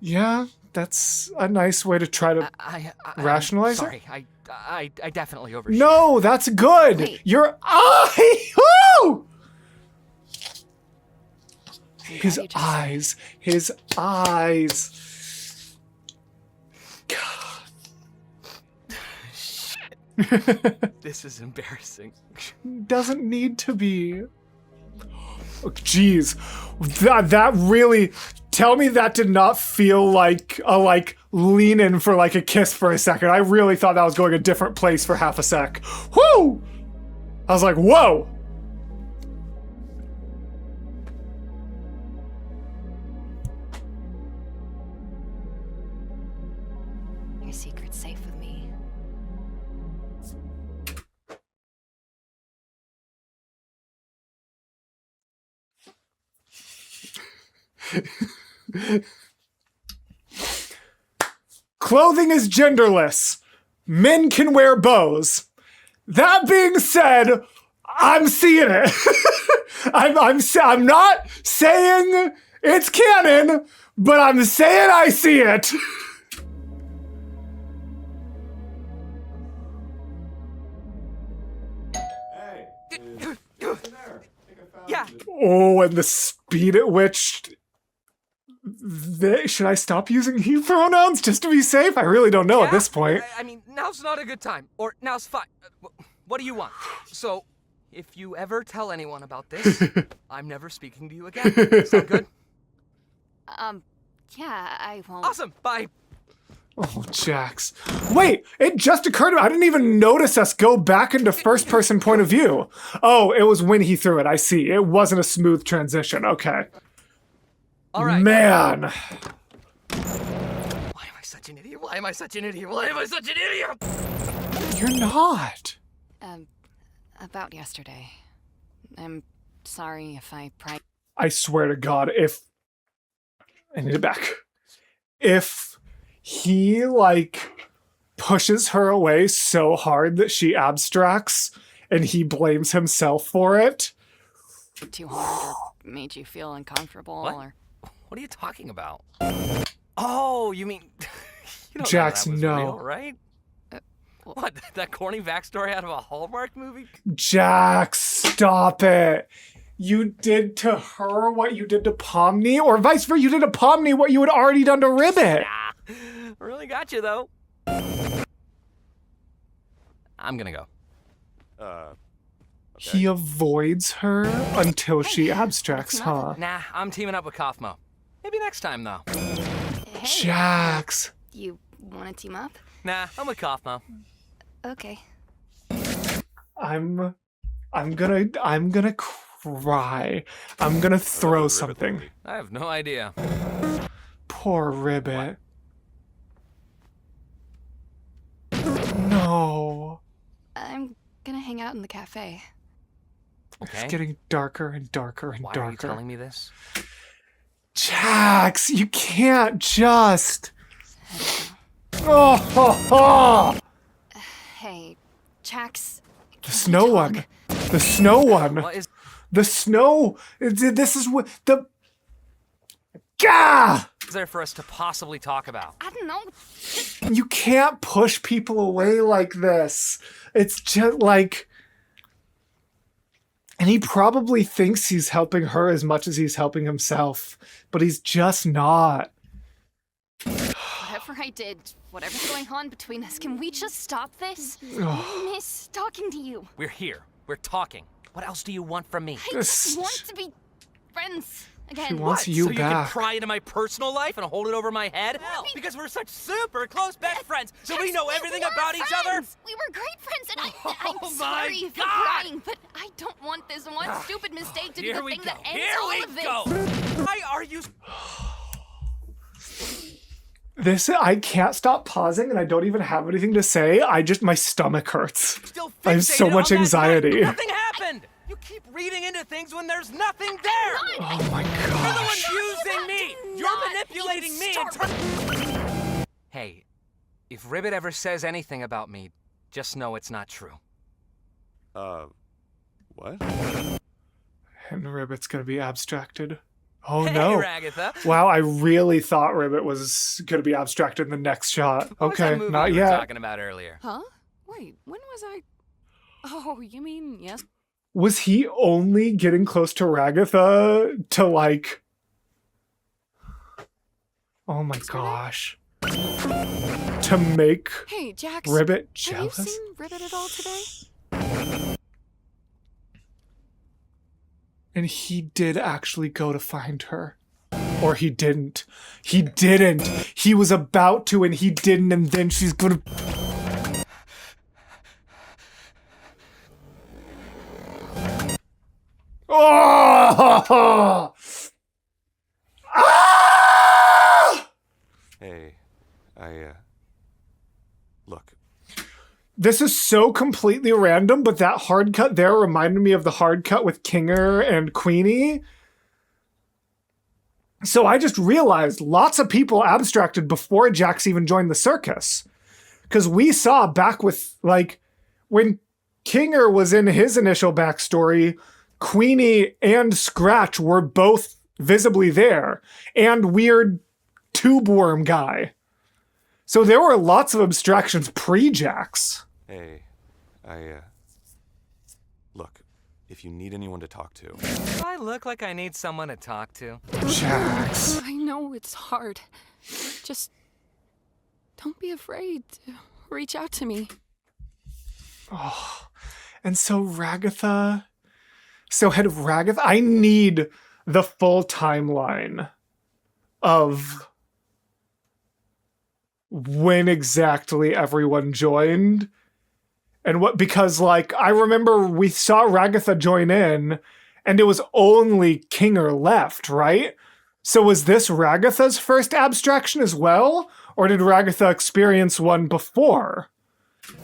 Yeah, that's a nice way to try to... I'm Rationalize it? sorry, I definitely overshared. No, that's good. Wait. Your eye. Woo! His You just- eyes. His eyes. This is embarrassing. Doesn't need to be. Jeez, that really. Tell me that did not feel like a lean in for like a kiss for a second. I really thought that was going a different place for half a sec. Whoo! I was like, whoa! Your secret's safe with me. Clothing is genderless. Men can wear bows. That being said, I'm seeing it. I'm not saying it's canon, but I'm saying I see it. Yeah. Oh, and the speed at which should I stop using he pronouns just to be safe? I really don't know at this point. I mean, now's not a good time. Or now's fine. What do you want? So, if you ever tell anyone about this, I'm never speaking to you again. Sound good? Yeah, I won't. Awesome. Bye. Oh, Jax. Wait, it just occurred to me. I didn't even notice us go back into first-person point of view. Oh, it was when he threw it. I see. It wasn't a smooth transition. Okay. All right. Man. Why am I such an idiot? Why am I such an idiot? Why am I such an idiot? You're not. About yesterday. I'm sorry if I I swear to God, if... I need it back. If he, pushes her away so hard that she abstracts and he blames himself for it... too hard or made you feel uncomfortable What? or... What are you talking about? Oh, you mean... you don't Jax, know that was no. real, right? What, that corny backstory out of a Hallmark movie? Jax, stop it. You did to her what you did to Pomni, or vice versa, you did to Pomni what you had already done to Ribbit. Nah, really got you, though. I'm gonna go. Okay. He avoids her until she abstracts, huh? Nah, I'm teaming up with Kaufmo. Maybe next time, though. Hey, Jax. you want to team up? Nah, I'm with Kaufmo. Okay. I'm gonna cry. I'm gonna throw Ribbit something. movie. I have no idea. Poor Ribbit. No. I'm gonna hang out in the cafe. Okay. It's getting darker and darker and Why darker. are you telling me this? Jax, you can't just. Oh, ho, ho. Hey, Jax. The snow one. The snow one. What is... The snow. This is what the. Gah! is there for us to possibly talk about? I don't know. You can't push people away like this. It's just like. And he probably thinks he's helping her as much as he's helping himself, but he's just not. Whatever I did, whatever's going on between us, can we just stop this? I miss talking to you. We're here. We're talking. What else do you want from me? I just want to be friends again. She wants What? you so you can back. pry into my personal life and hold it over my head? Because we're such super close best friends, so we know everything about each other? We were great friends, and I'm Oh sorry my if you're God! crying, but I don't want this one stupid mistake to be Here the we thing go. that ends Here all we of this. go. Why are you... This, I can't stop pausing and I don't even have anything to say. my stomach hurts. Still I have so fixated much on that anxiety. night? Nothing happened. You keep reading into things when there's nothing there. Oh my You're the one gosh. using me. You're manipulating me. Hey, if Ribbit ever says anything about me, just know it's not true. What? And Ribbit's gonna be abstracted. Oh Hey, no. Ragatha. Wow, I really thought Ribbit was gonna be abstracted in the next shot. What was that Okay, movie not we were yet. talking about earlier? Huh? Wait, when was I... Oh, you mean yes? Was he only getting close to Ragatha to oh my gosh. To make Hey, Jax. Ribbit Have you jealous? seen Ribbit at all today? And he did actually go to find her. Or he didn't. He didn't. He was about to and he didn't, and then she's gonna... Oh! Ah! Hey, look. This is so completely random, but that hard cut there reminded me of the hard cut with Kinger and Queenie. So I just realized lots of people abstracted before Jax even joined the circus. Because we saw back with, like, when Kinger was in his initial backstory, Queenie and Scratch were both visibly there. And weird tube worm guy. So there were lots of abstractions pre-Jax. Hey, look, if you need anyone to talk to. Do I look like I need someone to talk to? Jax. I know it's hard. Just don't be afraid to reach out to me. Oh, and so Ragatha... So head of Ragatha... I need the full timeline of when exactly everyone joined. And what, because, like, I remember we saw Ragatha join in, and it was only Kinger left, right? So was this Ragatha's first abstraction as well? Or did Ragatha experience one before?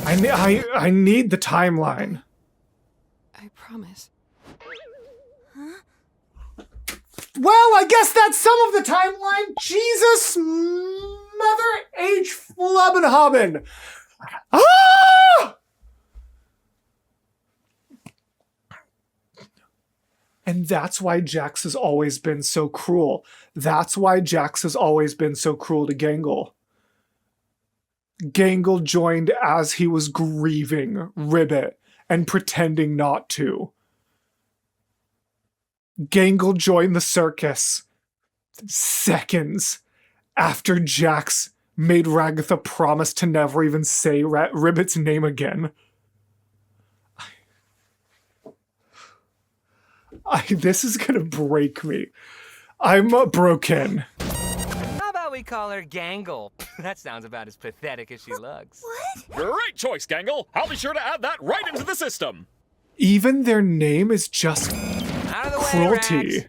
I need the timeline. I promise. Well, I guess that's some of the timeline. Jesus, mother H. Flubbenhobbin. Ah! And that's why Jax has always been so cruel. That's why Jax has always been so cruel to Gangle. Gangle joined as he was grieving Ribbit and pretending not to. Gangle joined the circus seconds after Jax made Ragatha promise to never even say Ribbit's name again. This is gonna break me. I'm broken. How about we call her Gangle? That sounds about as pathetic as she looks. What? Great choice, Gangle. I'll be sure to add that right into the system. Even their name is just Out of the cruelty. way,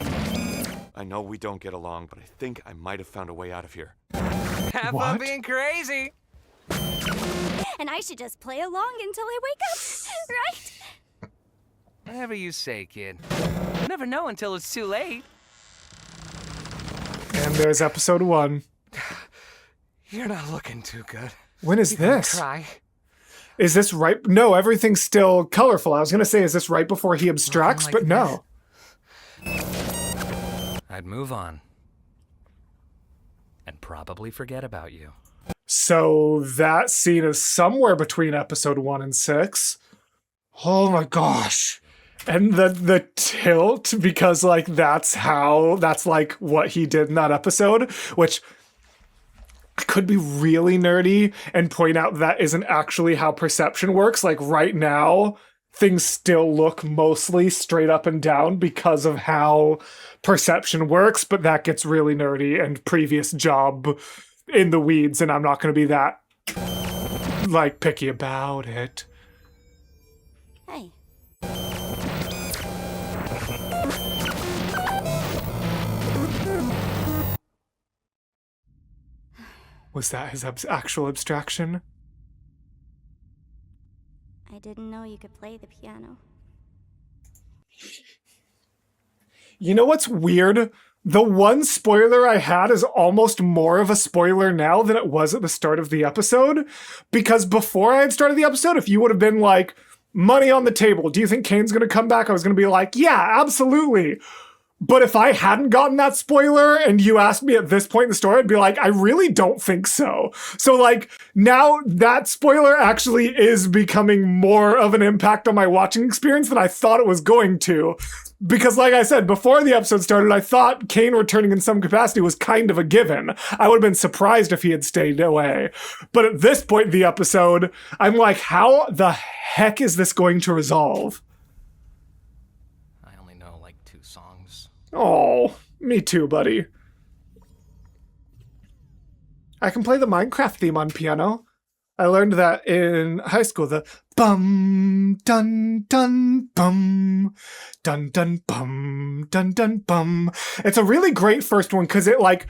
rats. I know we don't get along, but I think I might have found a way out of here. Have What? fun being crazy. And I should just play along until I wake up, right? Whatever you say, kid. You never know until it's too late. And there's episode 1. You're not looking too good. When is You gonna this? Cry. Is this right? No, everything's still colorful. I was gonna say, is this right before he abstracts? Looking But like no. I'd move on. And probably forget about you. So that scene is somewhere between episode 1 and 6. Oh my gosh. And the tilt, because like that's like what he did in that episode, which I could be really nerdy and point out that isn't actually how perception works. Like right now, things still look mostly straight up and down because of how perception works, but that gets really nerdy and previous job in the weeds, and I'm not going to be that like picky about it. Hey. Was that his actual abstraction? I didn't know you could play the piano. You know what's weird? The one spoiler I had is almost more of a spoiler now than it was at the start of the episode. Because before I had started the episode, if you would have been like, money on the table, do you think Kane's gonna come back? I was gonna be like, yeah, absolutely. But if I hadn't gotten that spoiler and you asked me at this point in the story, I'd be like, I really don't think so. So like now that spoiler actually is becoming more of an impact on my watching experience than I thought it was going to. Because like I said, before the episode started, I thought Kane returning in some capacity was kind of a given. I would have been surprised if he had stayed away. But at this point in the episode, I'm like, how the heck is this going to resolve? Oh, me too, buddy. I can play the Minecraft theme on piano. I learned that in high school, the bum, dun, dun, bum, dun, dun, bum, dun, dun, bum. It's a really great first one because it like,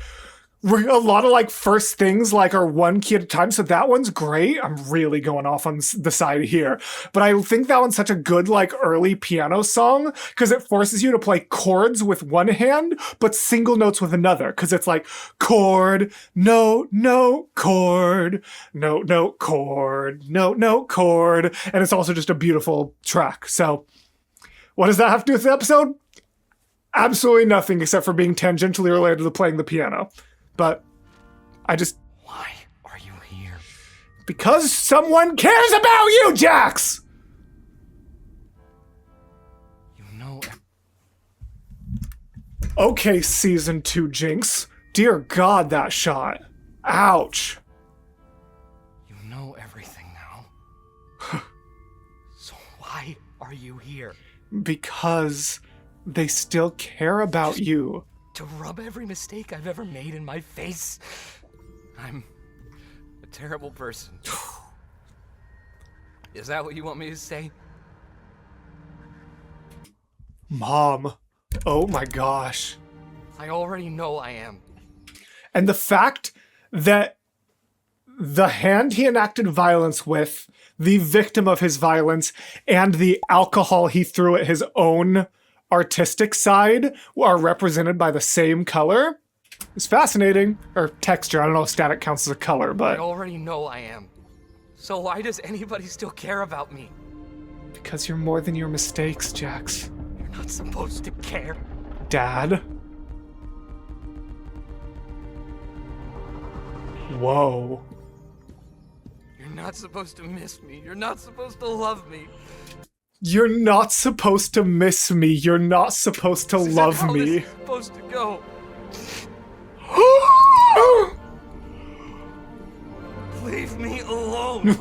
a lot of like first things like are one key at a time. So that one's great. I'm really going off on the side here, but I think that one's such a good like early piano song because it forces you to play chords with one hand, but single notes with another. Cause it's like chord, note, note, chord, note, note, chord, note, note, chord. And it's also just a beautiful track. So what does that have to do with the episode? Absolutely nothing except for being tangentially related to playing the piano. But I just... Why are you here? Because someone cares about you, Jax! You know... Okay, Season 2 Jinx. Dear God, that shot. Ouch. You know everything now. So why are you here? Because they still care about you. To rub every mistake I've ever made in my face? I'm a terrible person. Is that what you want me to say? Mom. Oh my gosh. I already know I am. And the fact that the hand he enacted violence with, the victim of his violence, and the alcohol he threw at his own artistic side are represented by the same color is fascinating. Or texture. I don't know if static counts as a color, I but... already know I am. So why does anybody still care about me? Because you're more than your mistakes, Jax. You're not supposed to care. Dad? Whoa. You're not supposed to miss me. You're not supposed to love me. You're not supposed to miss me. You're not supposed to love How me. this is supposed to go. Leave me alone.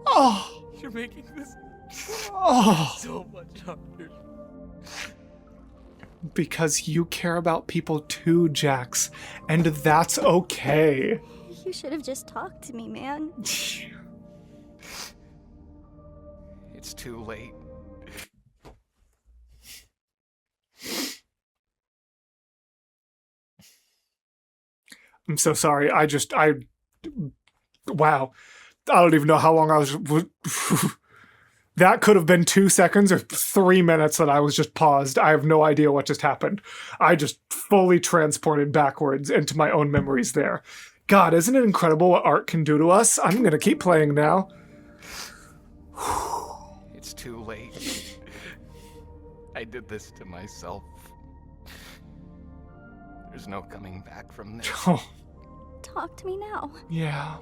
Oh. You're making this Oh. so much harder. Because you care about people too, Jax, and that's okay. You should have just talked to me, man. It's too late. I'm so sorry. Wow. I don't even know how long I was... That could have been 2 seconds or 3 minutes that I was just paused. I have no idea what just happened. I just fully transported backwards into my own memories there. God, isn't it incredible what art can do to us? I'm gonna keep playing now. It's too late. I did this to myself. There's no coming back from this. Oh, Talk to me now. yeah.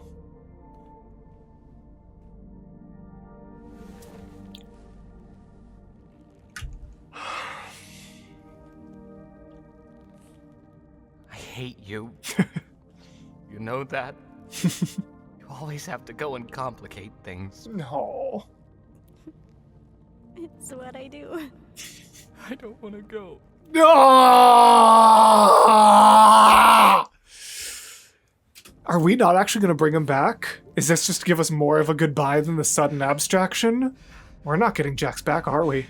I hate you. You know that? You always have to go and complicate things. No. It's what I do. I don't want to go. Ah! Are we not actually going to bring him back? Is this just to give us more of a goodbye than the sudden abstraction? We're not getting Jax back, are we?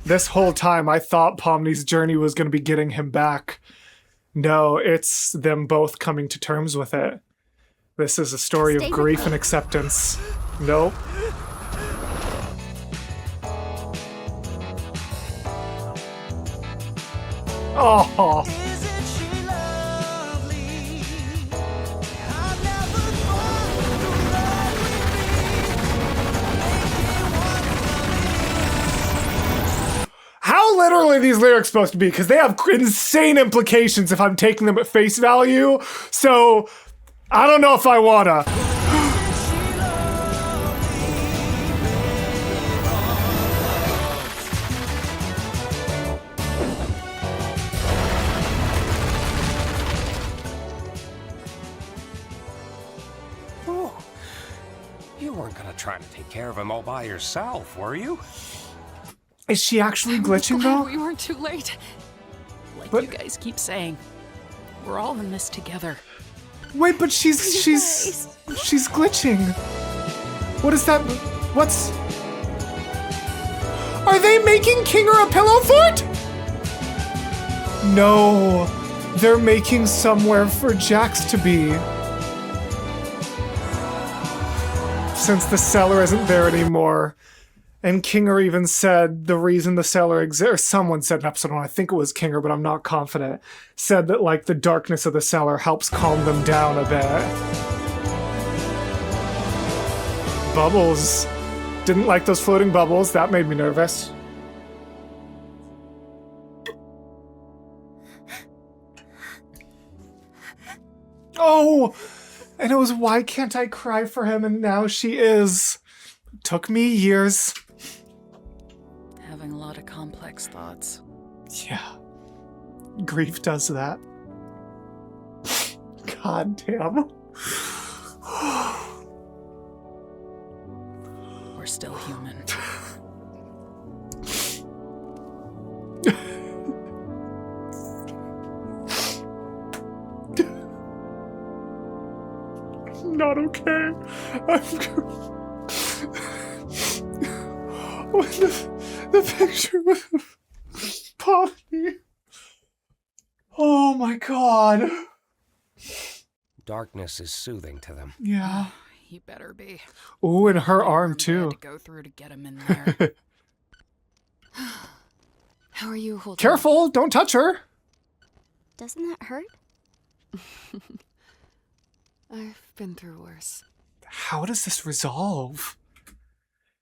This whole time, I thought Pomni's journey was going to be getting him back. No, it's them both coming to terms with it. This is a story of grief and acceptance. Nope. Oh. How literal are these lyrics supposed to be? Because they have insane implications if I'm taking them at face value. So, I don't know if I wanna. weren't gonna try to take care of him all by yourself, were you? Is she actually glitching Glad though? we weren't too late. Like But- you guys keep saying, we're all in this together. Wait, but she's glitching. What is that? What's? Are they making Kinger a pillow fort? No, they're making somewhere for Jax to be. Since the cellar isn't there anymore. And Kinger even said the reason the cellar exists, or someone said in episode 1, I think it was Kinger, but I'm not confident, said that like the darkness of the cellar helps calm them down a bit. Bubbles. Didn't like those floating bubbles. That made me nervous. Oh! And it was why can't I cry for him, and now she is. Took me years. Having a lot of complex thoughts. Yeah. Grief does that. God damn. We're still human. Not okay. When the picture was Poppy. Oh my god. Darkness is soothing to them. Yeah. He better be. Ooh, and her arm We had too. to go through to get him in there. How are you holding? Careful, don't touch her. Doesn't that hurt? I've been through worse. How does this resolve?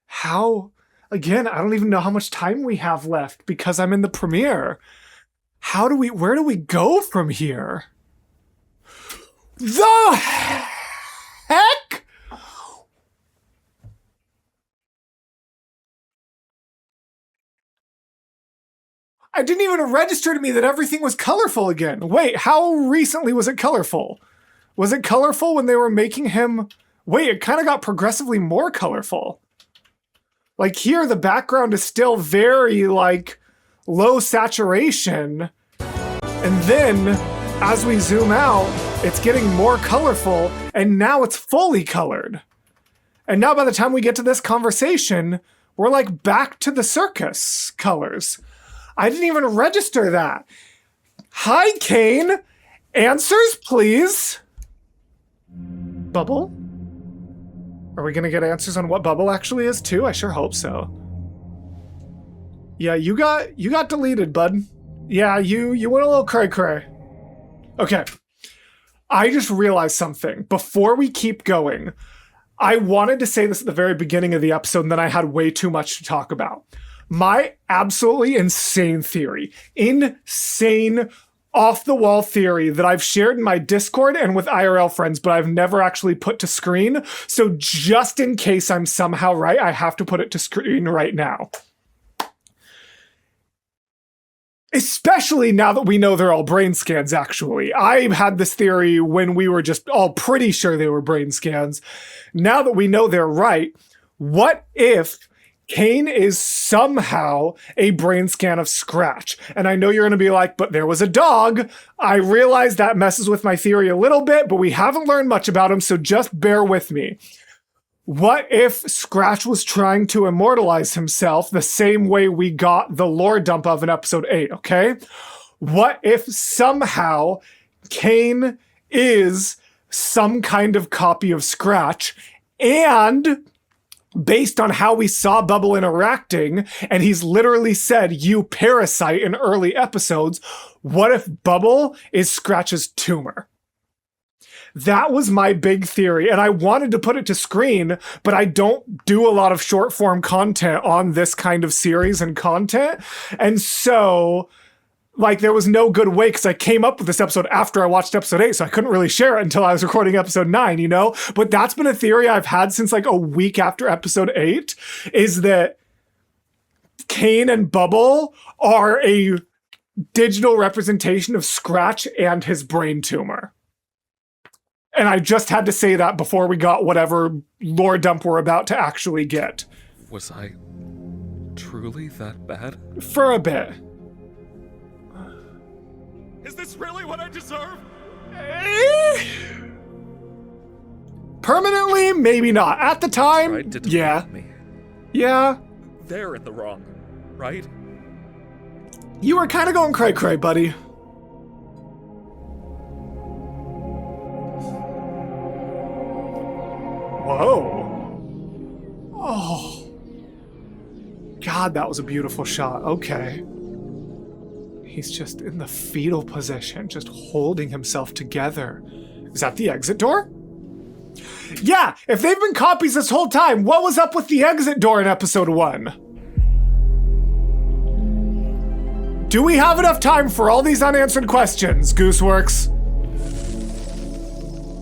How? Again, I don't even know how much time we have left because I'm in the premiere. Where do we go from here? The heck? It didn't even register to me that everything was colorful again. Wait, how recently was it colorful? Was it colorful when they were making him... Wait, it kind of got progressively more colorful. Like here, the background is still very, like, low saturation. And then, as we zoom out, it's getting more colorful, and now it's fully colored. And now by the time we get to this conversation, we're like back to the circus colors. I didn't even register that. Hi, Kane. Answers, please. Bubble? Are we gonna get answers on what Bubble actually is too? I sure hope so. Yeah, you got deleted, bud. Yeah, you went a little cray-cray. Okay. I just realized something. Before we keep going, I wanted to say this at the very beginning of the episode, and then I had way too much to talk about. My absolutely insane theory, off-the-wall theory that I've shared in my Discord and with IRL friends, but I've never actually put to screen. So just in case I'm somehow right, I have to put it to screen right now. Especially now that we know they're all brain scans, actually. I had this theory when we were just all pretty sure they were brain scans. Now that we know they're right, what if Kane is somehow a brain scan of Scratch? And I know you're going to be like, but there was a dog. I realize that messes with my theory a little bit, but we haven't learned much about him, so just bear with me. What if Scratch was trying to immortalize himself the same way we got the lore dump of in episode 8, okay? What if somehow Kane is some kind of copy of Scratch, and based on how we saw Bubble interacting, and he's literally said, "You parasite," in early episodes, what if Bubble is Scratch's tumor? That was my big theory, and I wanted to put it to screen, but I don't do a lot of short form content on this kind of series and content. And so, like, there was no good way, because I came up with this episode after I watched episode 8, so I couldn't really share it until I was recording episode 9, you know? But that's been a theory I've had since like a week after episode 8, is that Kane and Bubble are a digital representation of Scratch and his brain tumor. And I just had to say that before we got whatever lore dump we're about to actually get. Was I truly that bad? For a bit. Is this really what I deserve? Permanently, maybe not. At the time, Tried to yeah. defeat me. Yeah. They're in the wrong, right? You were kind of going cray-cray, buddy. Whoa. Oh. God, that was a beautiful shot. Okay. He's just in the fetal position, just holding himself together. Is that the exit door? Yeah, if they've been copies this whole time, what was up with the exit door in episode 1? Do we have enough time for all these unanswered questions, Gooseworks?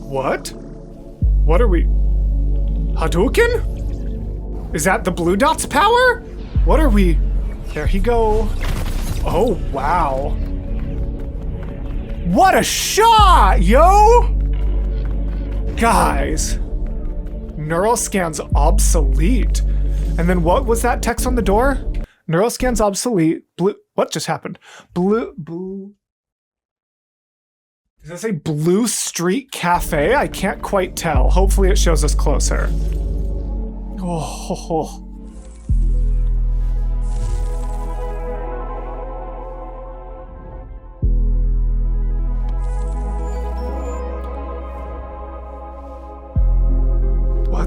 What? What are we... Hadouken? Is that the blue dot's power? What are we... There he go. Oh, wow. What a shot, yo! Guys. Neural scan's obsolete. And then what was that text on the door? Neural scan's obsolete. Blue... What just happened? Blue... Does it say Blue Street Cafe? I can't quite tell. Hopefully it shows us closer. Oh.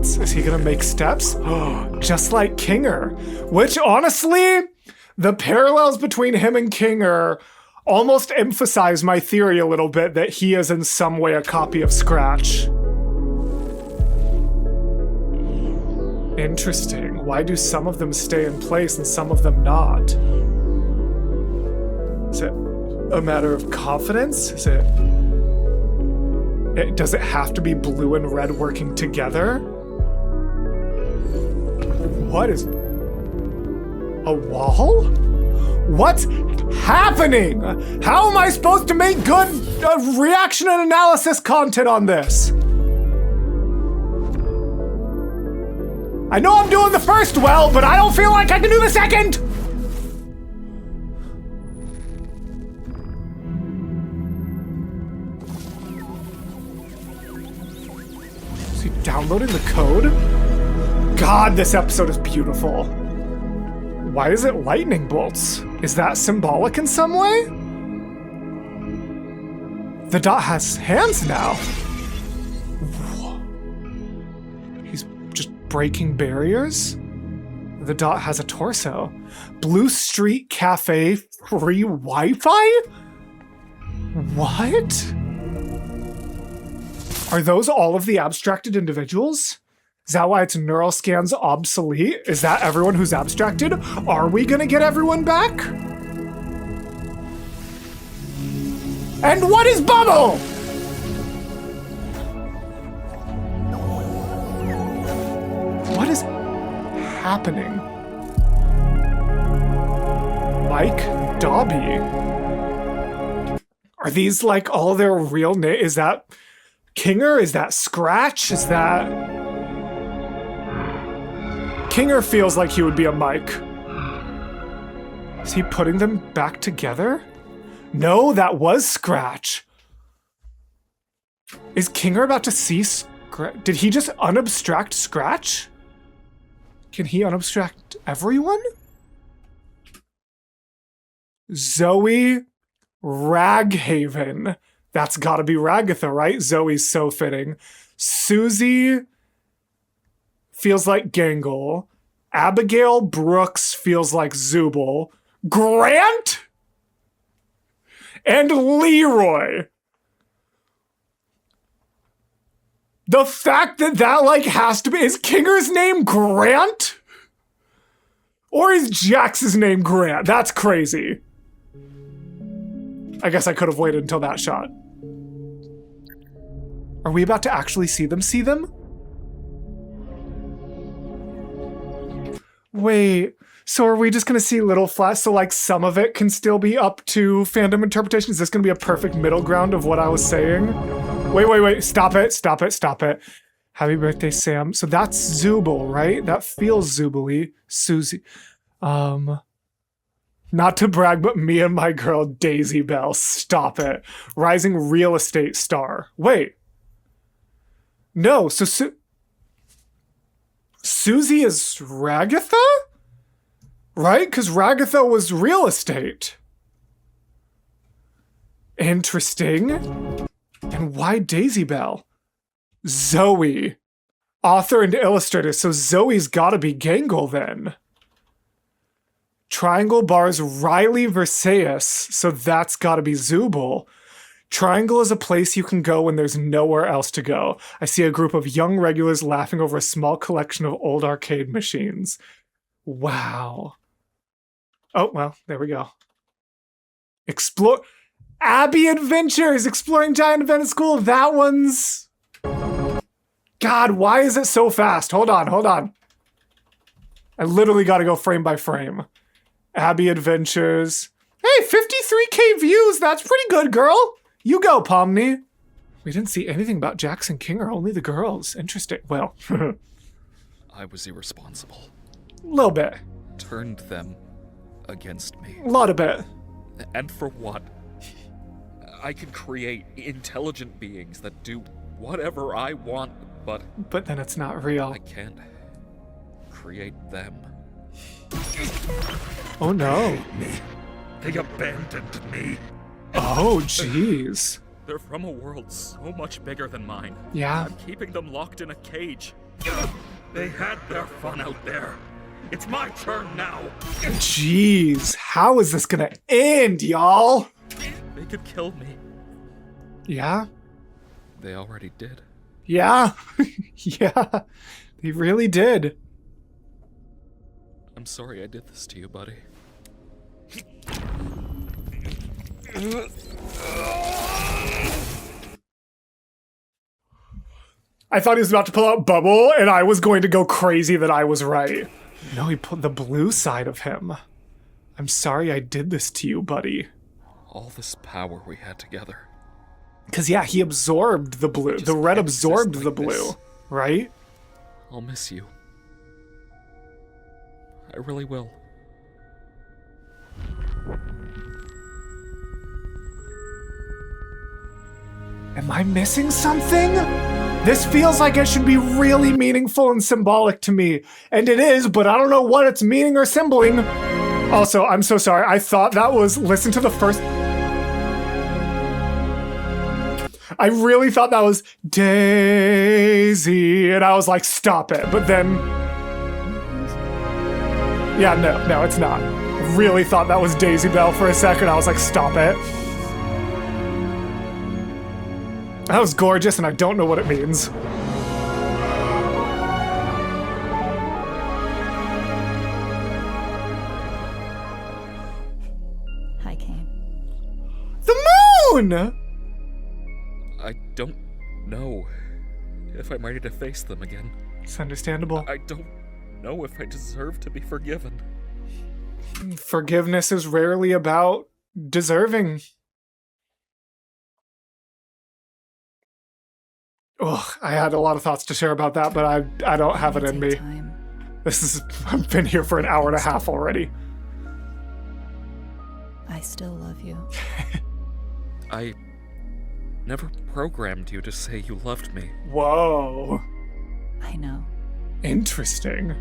Is he gonna make steps? Just like Kinger. Which, honestly, the parallels between him and Kinger almost emphasize my theory a little bit that he is in some way a copy of Scratch. Interesting. Why do some of them stay in place and some of them not? Is it a matter of confidence? Does it have to be blue and red working together? What is... a wall? What's happening? How am I supposed to make good reaction and analysis content on this? I know I'm doing the first well, but I don't feel like I can do the second! Is he downloading the code? God, this episode is beautiful. Why is it lightning bolts? Is that symbolic in some way? The dot has hands now. He's just breaking barriers. The dot has a torso. Blue Street Cafe free Wi-Fi? What? Are those all of the abstracted individuals? Is that why it's neural scans obsolete? Is that everyone who's abstracted? Are we gonna get everyone back? And what is Bubble? What is happening? Mike Dobby. Are these like all their real names? Is that Kinger? Is that Scratch? Is that... Kinger feels like he would be a Mike. Is he putting them back together? No, that was Scratch. Is Kinger about to see Scratch? Did he just unabstract Scratch? Can he unabstract everyone? Zoe Raghaven. That's gotta be Ragatha, right? Zoe's so fitting. Susie feels like Gangle. Abigail Brooks feels like Zubul. Grant? And Leroy. The fact that like has to be... Is Kinger's name Grant? Or is Jax's name Grant? That's crazy. I guess I could have waited until that shot. Are we about to actually see them? Wait, so are we just gonna see little flash? So like some of it can still be up to fandom interpretation? Is this gonna be a perfect middle ground of what I was saying? Wait. Stop it. Happy birthday, Sam. So that's Zooble, right? That feels Zoobly. Susie. Not to brag, but me and my girl Daisy Bell. Stop it. Rising real estate star. Wait. No, so Susie is Ragatha? Right? Because Ragatha was real estate. Interesting. And why Daisy Bell? Zoe. Author and illustrator, so Zoe's gotta be Gangle then. Triangle bars Riley Versailles, so that's gotta be Zooble. Triangle is a place you can go when there's nowhere else to go. I see a group of young regulars laughing over a small collection of old arcade machines. Wow. Oh, well, there we go. Explore... Abby Adventures! Exploring Giant Event at School. That one's... God, why is it so fast? Hold on. I literally gotta go frame by frame. Abby Adventures. Hey, 53K views! That's pretty good, girl! You go, Pomni. We didn't see anything about Jackson King or only the girls. Interesting. Well, I was irresponsible. a little bit. Turned them against me. A lot of bit. And for what? I can create intelligent beings that do whatever I want, but then it's not real. I can't create them. Oh no. They abandoned me. Oh, jeez. They're from a world so much bigger than mine. Yeah. I'm keeping them locked in a cage. They had their fun out there. It's my turn now. Jeez. How is this gonna end, y'all? They could kill me. Yeah? They already did. Yeah. Yeah. They really did. I'm sorry I did this to you, buddy. I thought he was about to pull out Bubble, and I was going to go crazy that I was right. No, he put the blue side of him. I'm sorry I did this to you, buddy. All this power we had together. Because, yeah, he absorbed the blue. The red absorbed the blue, right? I'll miss you. I really will. Am I missing something? This feels like it should be really meaningful and symbolic to me. And it is, but I don't know what it's meaning or symboling. Also, I'm so sorry. I thought that was, listen to the first... I really thought that was Daisy, and I was like, stop it. But then... Yeah, no, it's not. I really thought that was Daisy Bell for a second. I was like, stop it. That was gorgeous, and I don't know what it means. Hi, Kane. The moon! I don't know if I'm ready to face them again. It's understandable. I don't know if I deserve to be forgiven. Forgiveness is rarely about deserving. Ugh, I had a lot of thoughts to share about that, but I don't have it in me. I've been here for an hour and a half already. I still love you. I never programmed you to say you loved me. Whoa. I know. Interesting.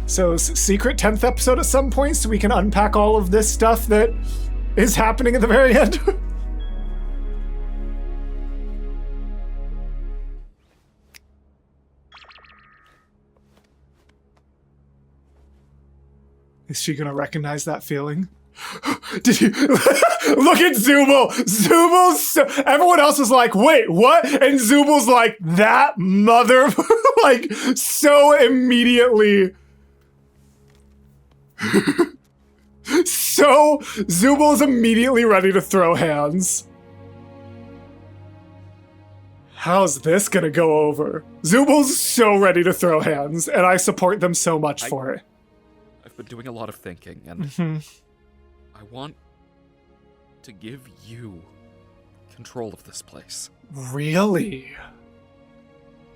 So, secret 10th episode at some point so we can unpack all of this stuff that is happening at the very end. Is she gonna recognize that feeling? Did you look at Zooble? Zooble's everyone else is like, wait, what? And Zooble's like, that mother, like so immediately. So Zooble's immediately ready to throw hands. How's this gonna go over? Zooble's so ready to throw hands, and I support them so much for it. I've been doing a lot of thinking, and I want to give you control of this place. Really?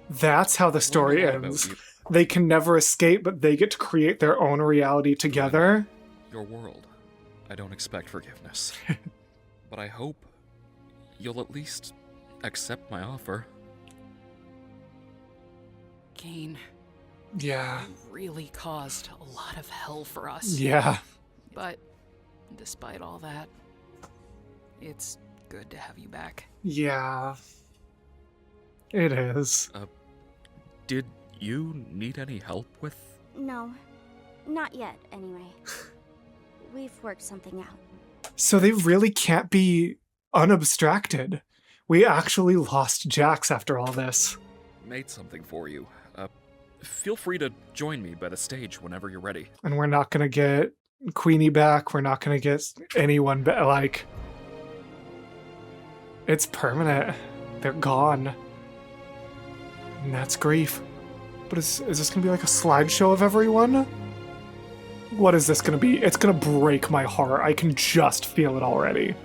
That's how the story Learn a lot about ends. you. They can never escape, but they get to create their own reality together. Your world. I don't expect forgiveness. But I hope you'll at least accept my offer. Kane, Yeah. you really caused a lot of hell for us. Yeah. But despite all that, it's good to have you back. Yeah. It is. Did you need any help with? No, not yet, anyway. We've worked something out. So they really can't be unabstracted. We actually lost Jax after all this. Made something for you. Feel free to join me by the stage whenever you're ready. And we're not gonna get Queenie back. We're not gonna get anyone back. Like, it's permanent. They're gone. And that's grief. But is this gonna be like a slideshow of everyone? What is this gonna be? It's gonna break my heart. I can just feel it already.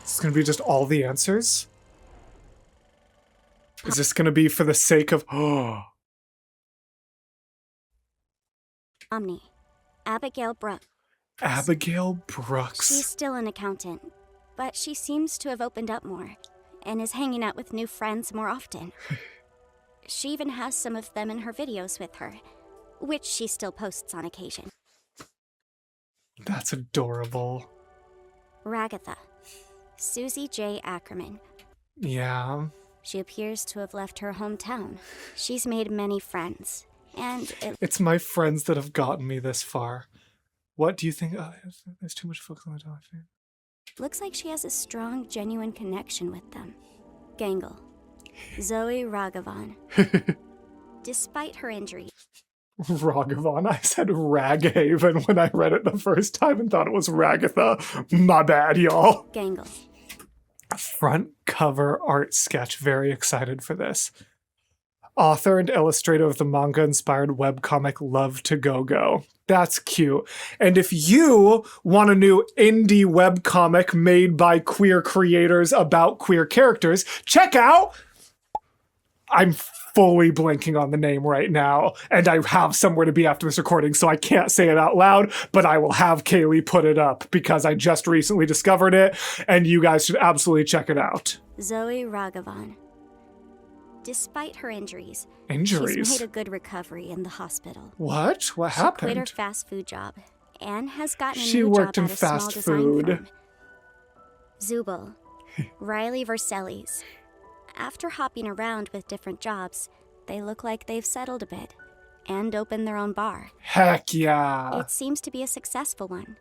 It's gonna be just all the answers? Is this gonna be for the sake of... Oh. Omni. Abigail Brooks. Abigail Brooks. She's still an accountant, but she seems to have opened up more and is hanging out with new friends more often. She even has some of them in her videos with her, which she still posts on occasion. That's adorable. Ragatha. Susie J. Ackerman. Yeah. She appears to have left her hometown. She's made many friends, and It's my friends that have gotten me this far. What do you think? Oh, there's too much focus on the dolphin. looks like she has a strong, genuine connection with them. Gangle. Zoe Raghavan. Despite her injury. Raghavan. I said Raghaven when I read it the first time and thought it was Ragatha. My bad, y'all. Gangle. Front cover art sketch. Very excited for this. Author and illustrator of the manga-inspired webcomic Love to Go-Go. That's cute. And if you want a new indie webcomic made by queer creators about queer characters, check out... I'm fully blanking on the name right now, and I have somewhere to be after this recording, so I can't say it out loud, but I will have Kaylee put it up because I just recently discovered it, and you guys should absolutely check it out. Zoe Raghavan. Despite her injuries, Injuries? she's made a good recovery in the hospital. What? What She quit her happened? fast food job and has gotten a She new worked job in at a small fast design food. firm. Zubal. Riley Vercellis. After hopping around with different jobs, they look like they've settled a bit and opened their own bar. Heck yeah. It seems to be a successful one.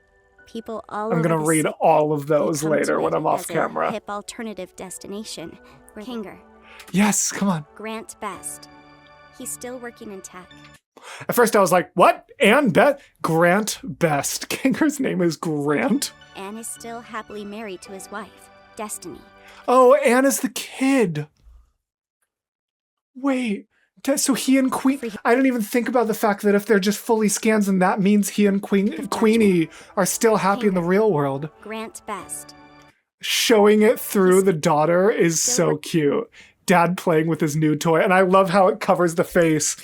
People all I'm over gonna the read city all of they those come later to when it I'm off as a camera. hip alternative destination. Kinger. Yes, come on. Grant Best. He's still working in tech. At first I was like, what? Grant Best. Kinger's name is Grant? And is still happily married to his wife, Destiny. Oh, Anna's the kid. Wait, so he and I didn't even think about the fact that if they're just fully scans, then that means he and Queenie are still happy in the real world. Grant Best. Showing it through the daughter is so cute. Dad playing with his new toy, and I love how it covers the face.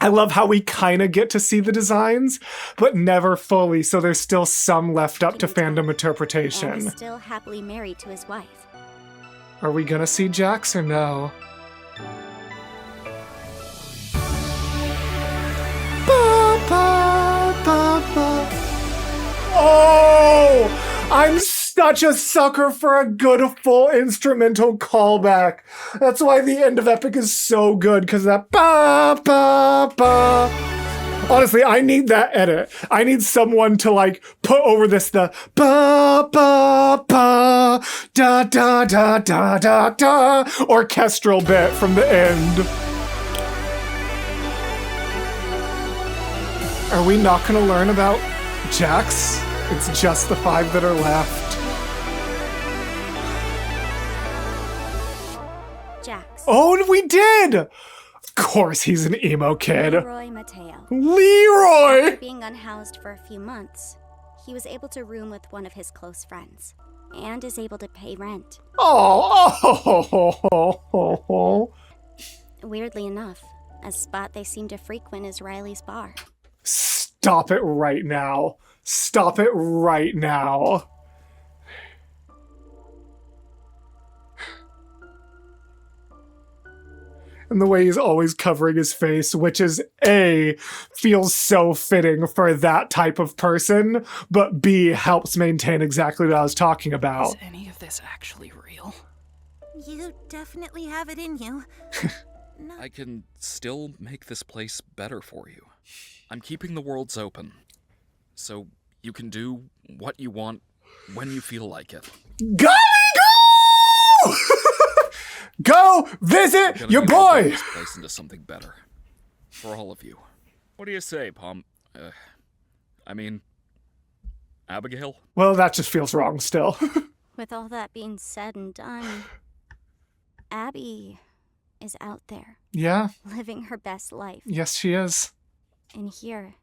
I love how we kind of get to see the designs, but never fully, so there's still some left up to fandom And interpretation. is still happily married to his wife. Are we gonna see Jax or no? Oh! I'm such a sucker for a good full instrumental callback. That's why the end of Epic is so good, because that ba ba ba. Honestly, I need that edit. I need someone to like put over this the ba ba ba da da da da da da orchestral bit from the end. Are we not gonna learn about Jax? It's just the 5 that are left. Jax. Oh, we did! Of course he's an emo kid. Leroy Mateo. Leroy! After being unhoused for a few months, he was able to room with one of his close friends, and is able to pay rent. Oh. Weirdly enough, a spot they seem to frequent is Riley's bar. Stop it right now. Stop it right now. And the way he's always covering his face, which is A, feels so fitting for that type of person, but B, helps maintain exactly what I was talking about. Is any of this actually real? You definitely have it in you. No. I can still make this place better for you. I'm keeping the worlds open, so you can do what you want when you feel like it. Go! Go visit your boy! Turn this place into something better. For all of you. What do you say, Abigail? Well, that just feels wrong still. With all that being said and done, Abby is out there. Yeah. Living her best life. Yes, she is. And here,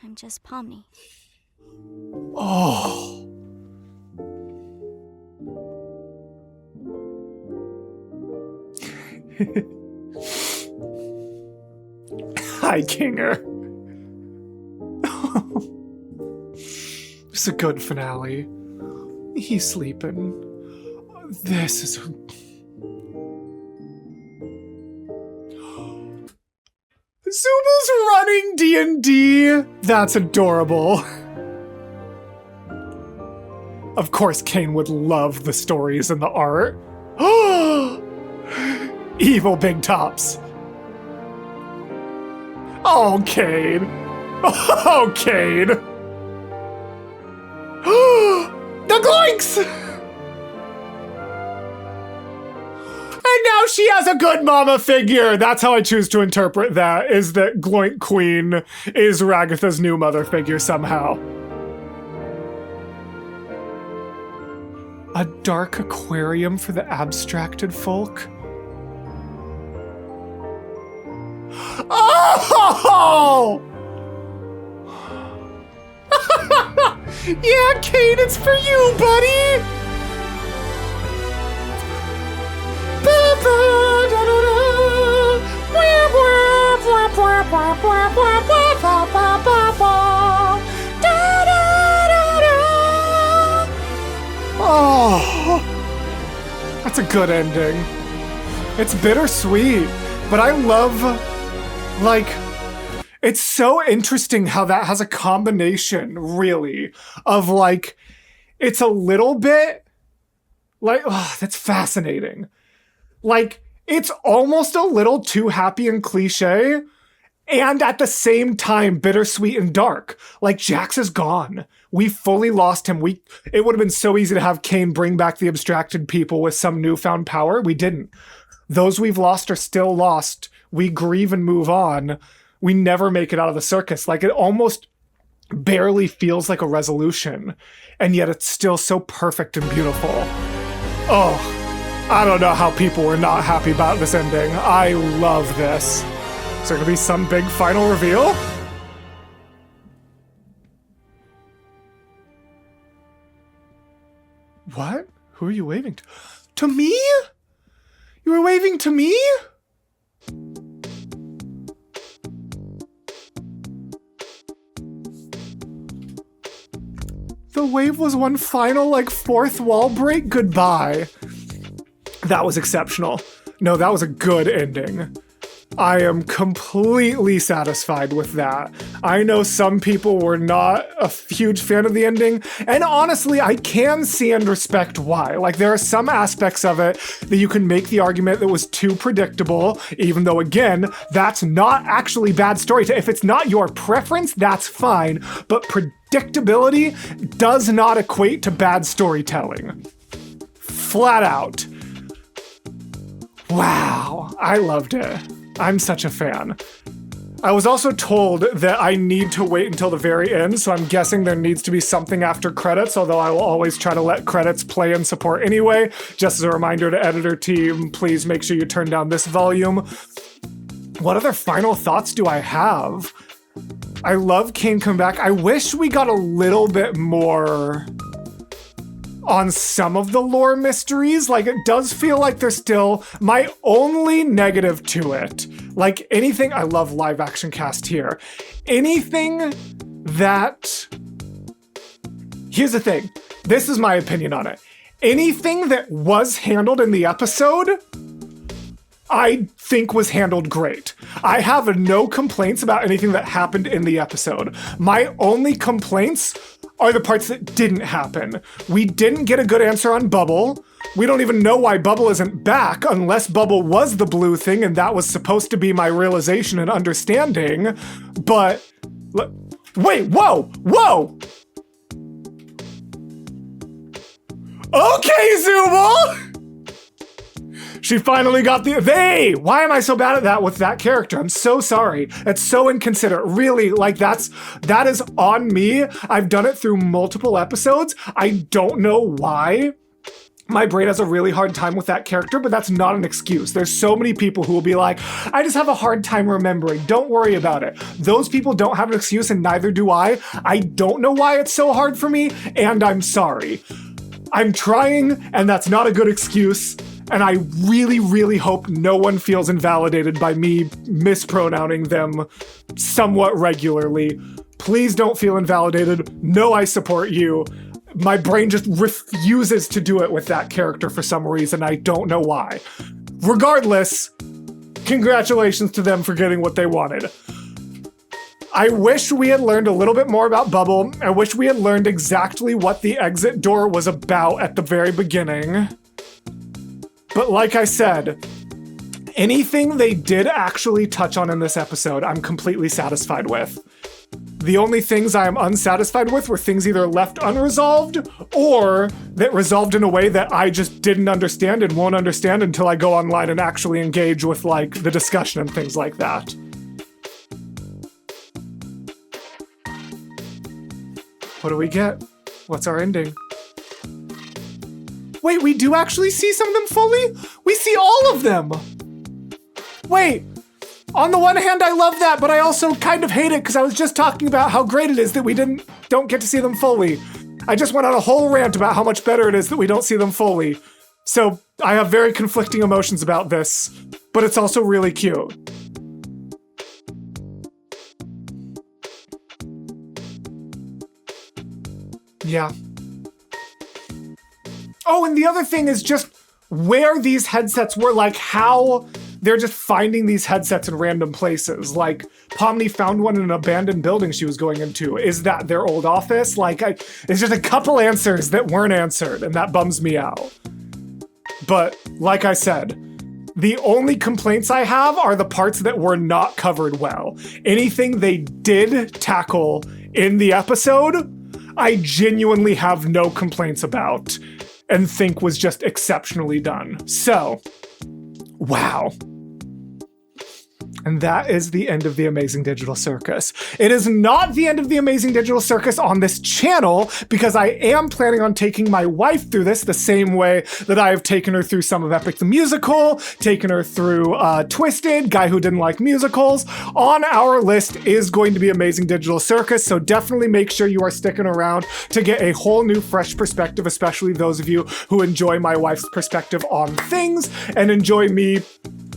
I'm just Pomni. Oh. Hi, Kinger. It's a good finale. He's sleeping. This is... Zubal's running D&D. That's adorable. Of course, Kane would love the stories and the art. Evil Big Tops. Oh, Kane. Oh, Kane. The Gloinks! And now she has a good mama figure. That's how I choose to interpret that, is that Gloink Queen is Ragatha's new mother figure somehow. A dark aquarium for the abstracted folk? Oh! Yeah, Kane, it's for you, buddy! Oh, that's a good ending. It's bittersweet, but I love, like, it's so interesting how that has a combination, really, of, like, it's a little bit, like, that's fascinating. Like, it's almost a little too happy and cliche, and at the same time, bittersweet and dark. Like, Jax is gone. We fully lost him. It would have been so easy to have Kane bring back the abstracted people with some newfound power. We didn't. Those we've lost are still lost. We grieve and move on. We never make it out of the circus. Like, it almost barely feels like a resolution, and yet it's still so perfect and beautiful. Oh, I don't know how people were not happy about this ending. I love this. Is there gonna be some big final reveal? What? Who are you waving to? To me? You were waving to me? The wave was one final, like, fourth wall break goodbye. That was exceptional. No, that was a good ending. I am completely satisfied with that. I know some people were not a huge fan of the ending, and honestly, I can see and respect why. Like, there are some aspects of it that you can make the argument that was too predictable, even though, again, that's not actually bad storytelling. If it's not your preference, that's fine, but predictability does not equate to bad storytelling. Flat out. Wow, I loved it. I'm such a fan. I was also told that I need to wait until the very end, so I'm guessing there needs to be something after credits, although I will always try to let credits play and support anyway. Just as a reminder to editor team, please make sure you turn down this volume. What other final thoughts do I have? I love Kane coming back. I wish we got a little bit more on some of the lore mysteries. Like, it does feel like there's still my only negative to it. Like, anything, I love live action cast here. Anything that, here's the thing. This is my opinion on it. Anything that was handled in the episode, I think was handled great. I have no complaints about anything that happened in the episode. My only complaints are the parts that didn't happen. We didn't get a good answer on Bubble. We don't even know why Bubble isn't back unless Bubble was the blue thing and that was supposed to be my realization and understanding. But, wait, whoa! Okay, Zubul! She finally got why am I so bad at that with that character? I'm so sorry. That's so inconsiderate. Really, like that is on me. I've done it through multiple episodes. I don't know why my brain has a really hard time with that character, but that's not an excuse. There's so many people who will be like, I just have a hard time remembering. Don't worry about it. Those people don't have an excuse and neither do I. I don't know why it's so hard for me, and I'm sorry. I'm trying, and that's not a good excuse. And I really, really hope no one feels invalidated by me mispronouncing them somewhat regularly. Please don't feel invalidated. No, I support you. My brain just refuses to do it with that character for some reason. I don't know why. Regardless, congratulations to them for getting what they wanted. I wish we had learned a little bit more about Bubble. I wish we had learned exactly what the exit door was about at the very beginning. But like I said, anything they did actually touch on in this episode, I'm completely satisfied with. The only things I am unsatisfied with were things either left unresolved or that resolved in a way that I just didn't understand and won't understand until I go online and actually engage with, like, the discussion and things like that. What do we get? What's our ending? Wait, we do actually see some of them fully? We see all of them! Wait, on the one hand, I love that, but I also kind of hate it because I was just talking about how great it is that we don't get to see them fully. I just went on a whole rant about how much better it is that we don't see them fully. So I have very conflicting emotions about this, but it's also really cute. Yeah. Oh, and the other thing is just where these headsets were, like how they're just finding these headsets in random places. Like Pomni found one in an abandoned building she was going into. Is that their old office? Like, it's just a couple answers that weren't answered, and that bums me out. But like I said, the only complaints I have are the parts that were not covered well. Anything they did tackle in the episode, I genuinely have no complaints about and think was just exceptionally done. So, wow. And that is the end of the Amazing Digital Circus. It is not the end of the Amazing Digital Circus on this channel because I am planning on taking my wife through this the same way that I have taken her through some of Epic the Musical, taken her through Twisted, Guy Who Didn't Like Musicals. On our list is going to be Amazing Digital Circus, so definitely make sure you are sticking around to get a whole new fresh perspective, especially those of you who enjoy my wife's perspective on things and enjoy me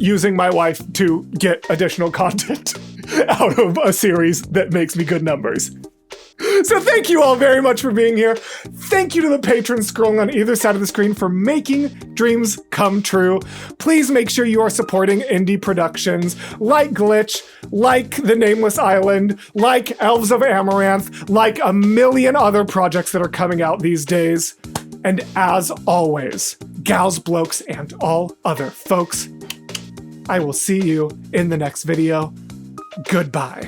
using my wife to get additional content out of a series that makes me good numbers. So thank you all very much for being here. Thank you to the patrons scrolling on either side of the screen for making dreams come true. Please make sure you are supporting indie productions like Glitch, like The Nameless Island, like Elves of Amaranth, like a million other projects that are coming out these days. And as always, gals, blokes, and all other folks, I will see you in the next video. Goodbye.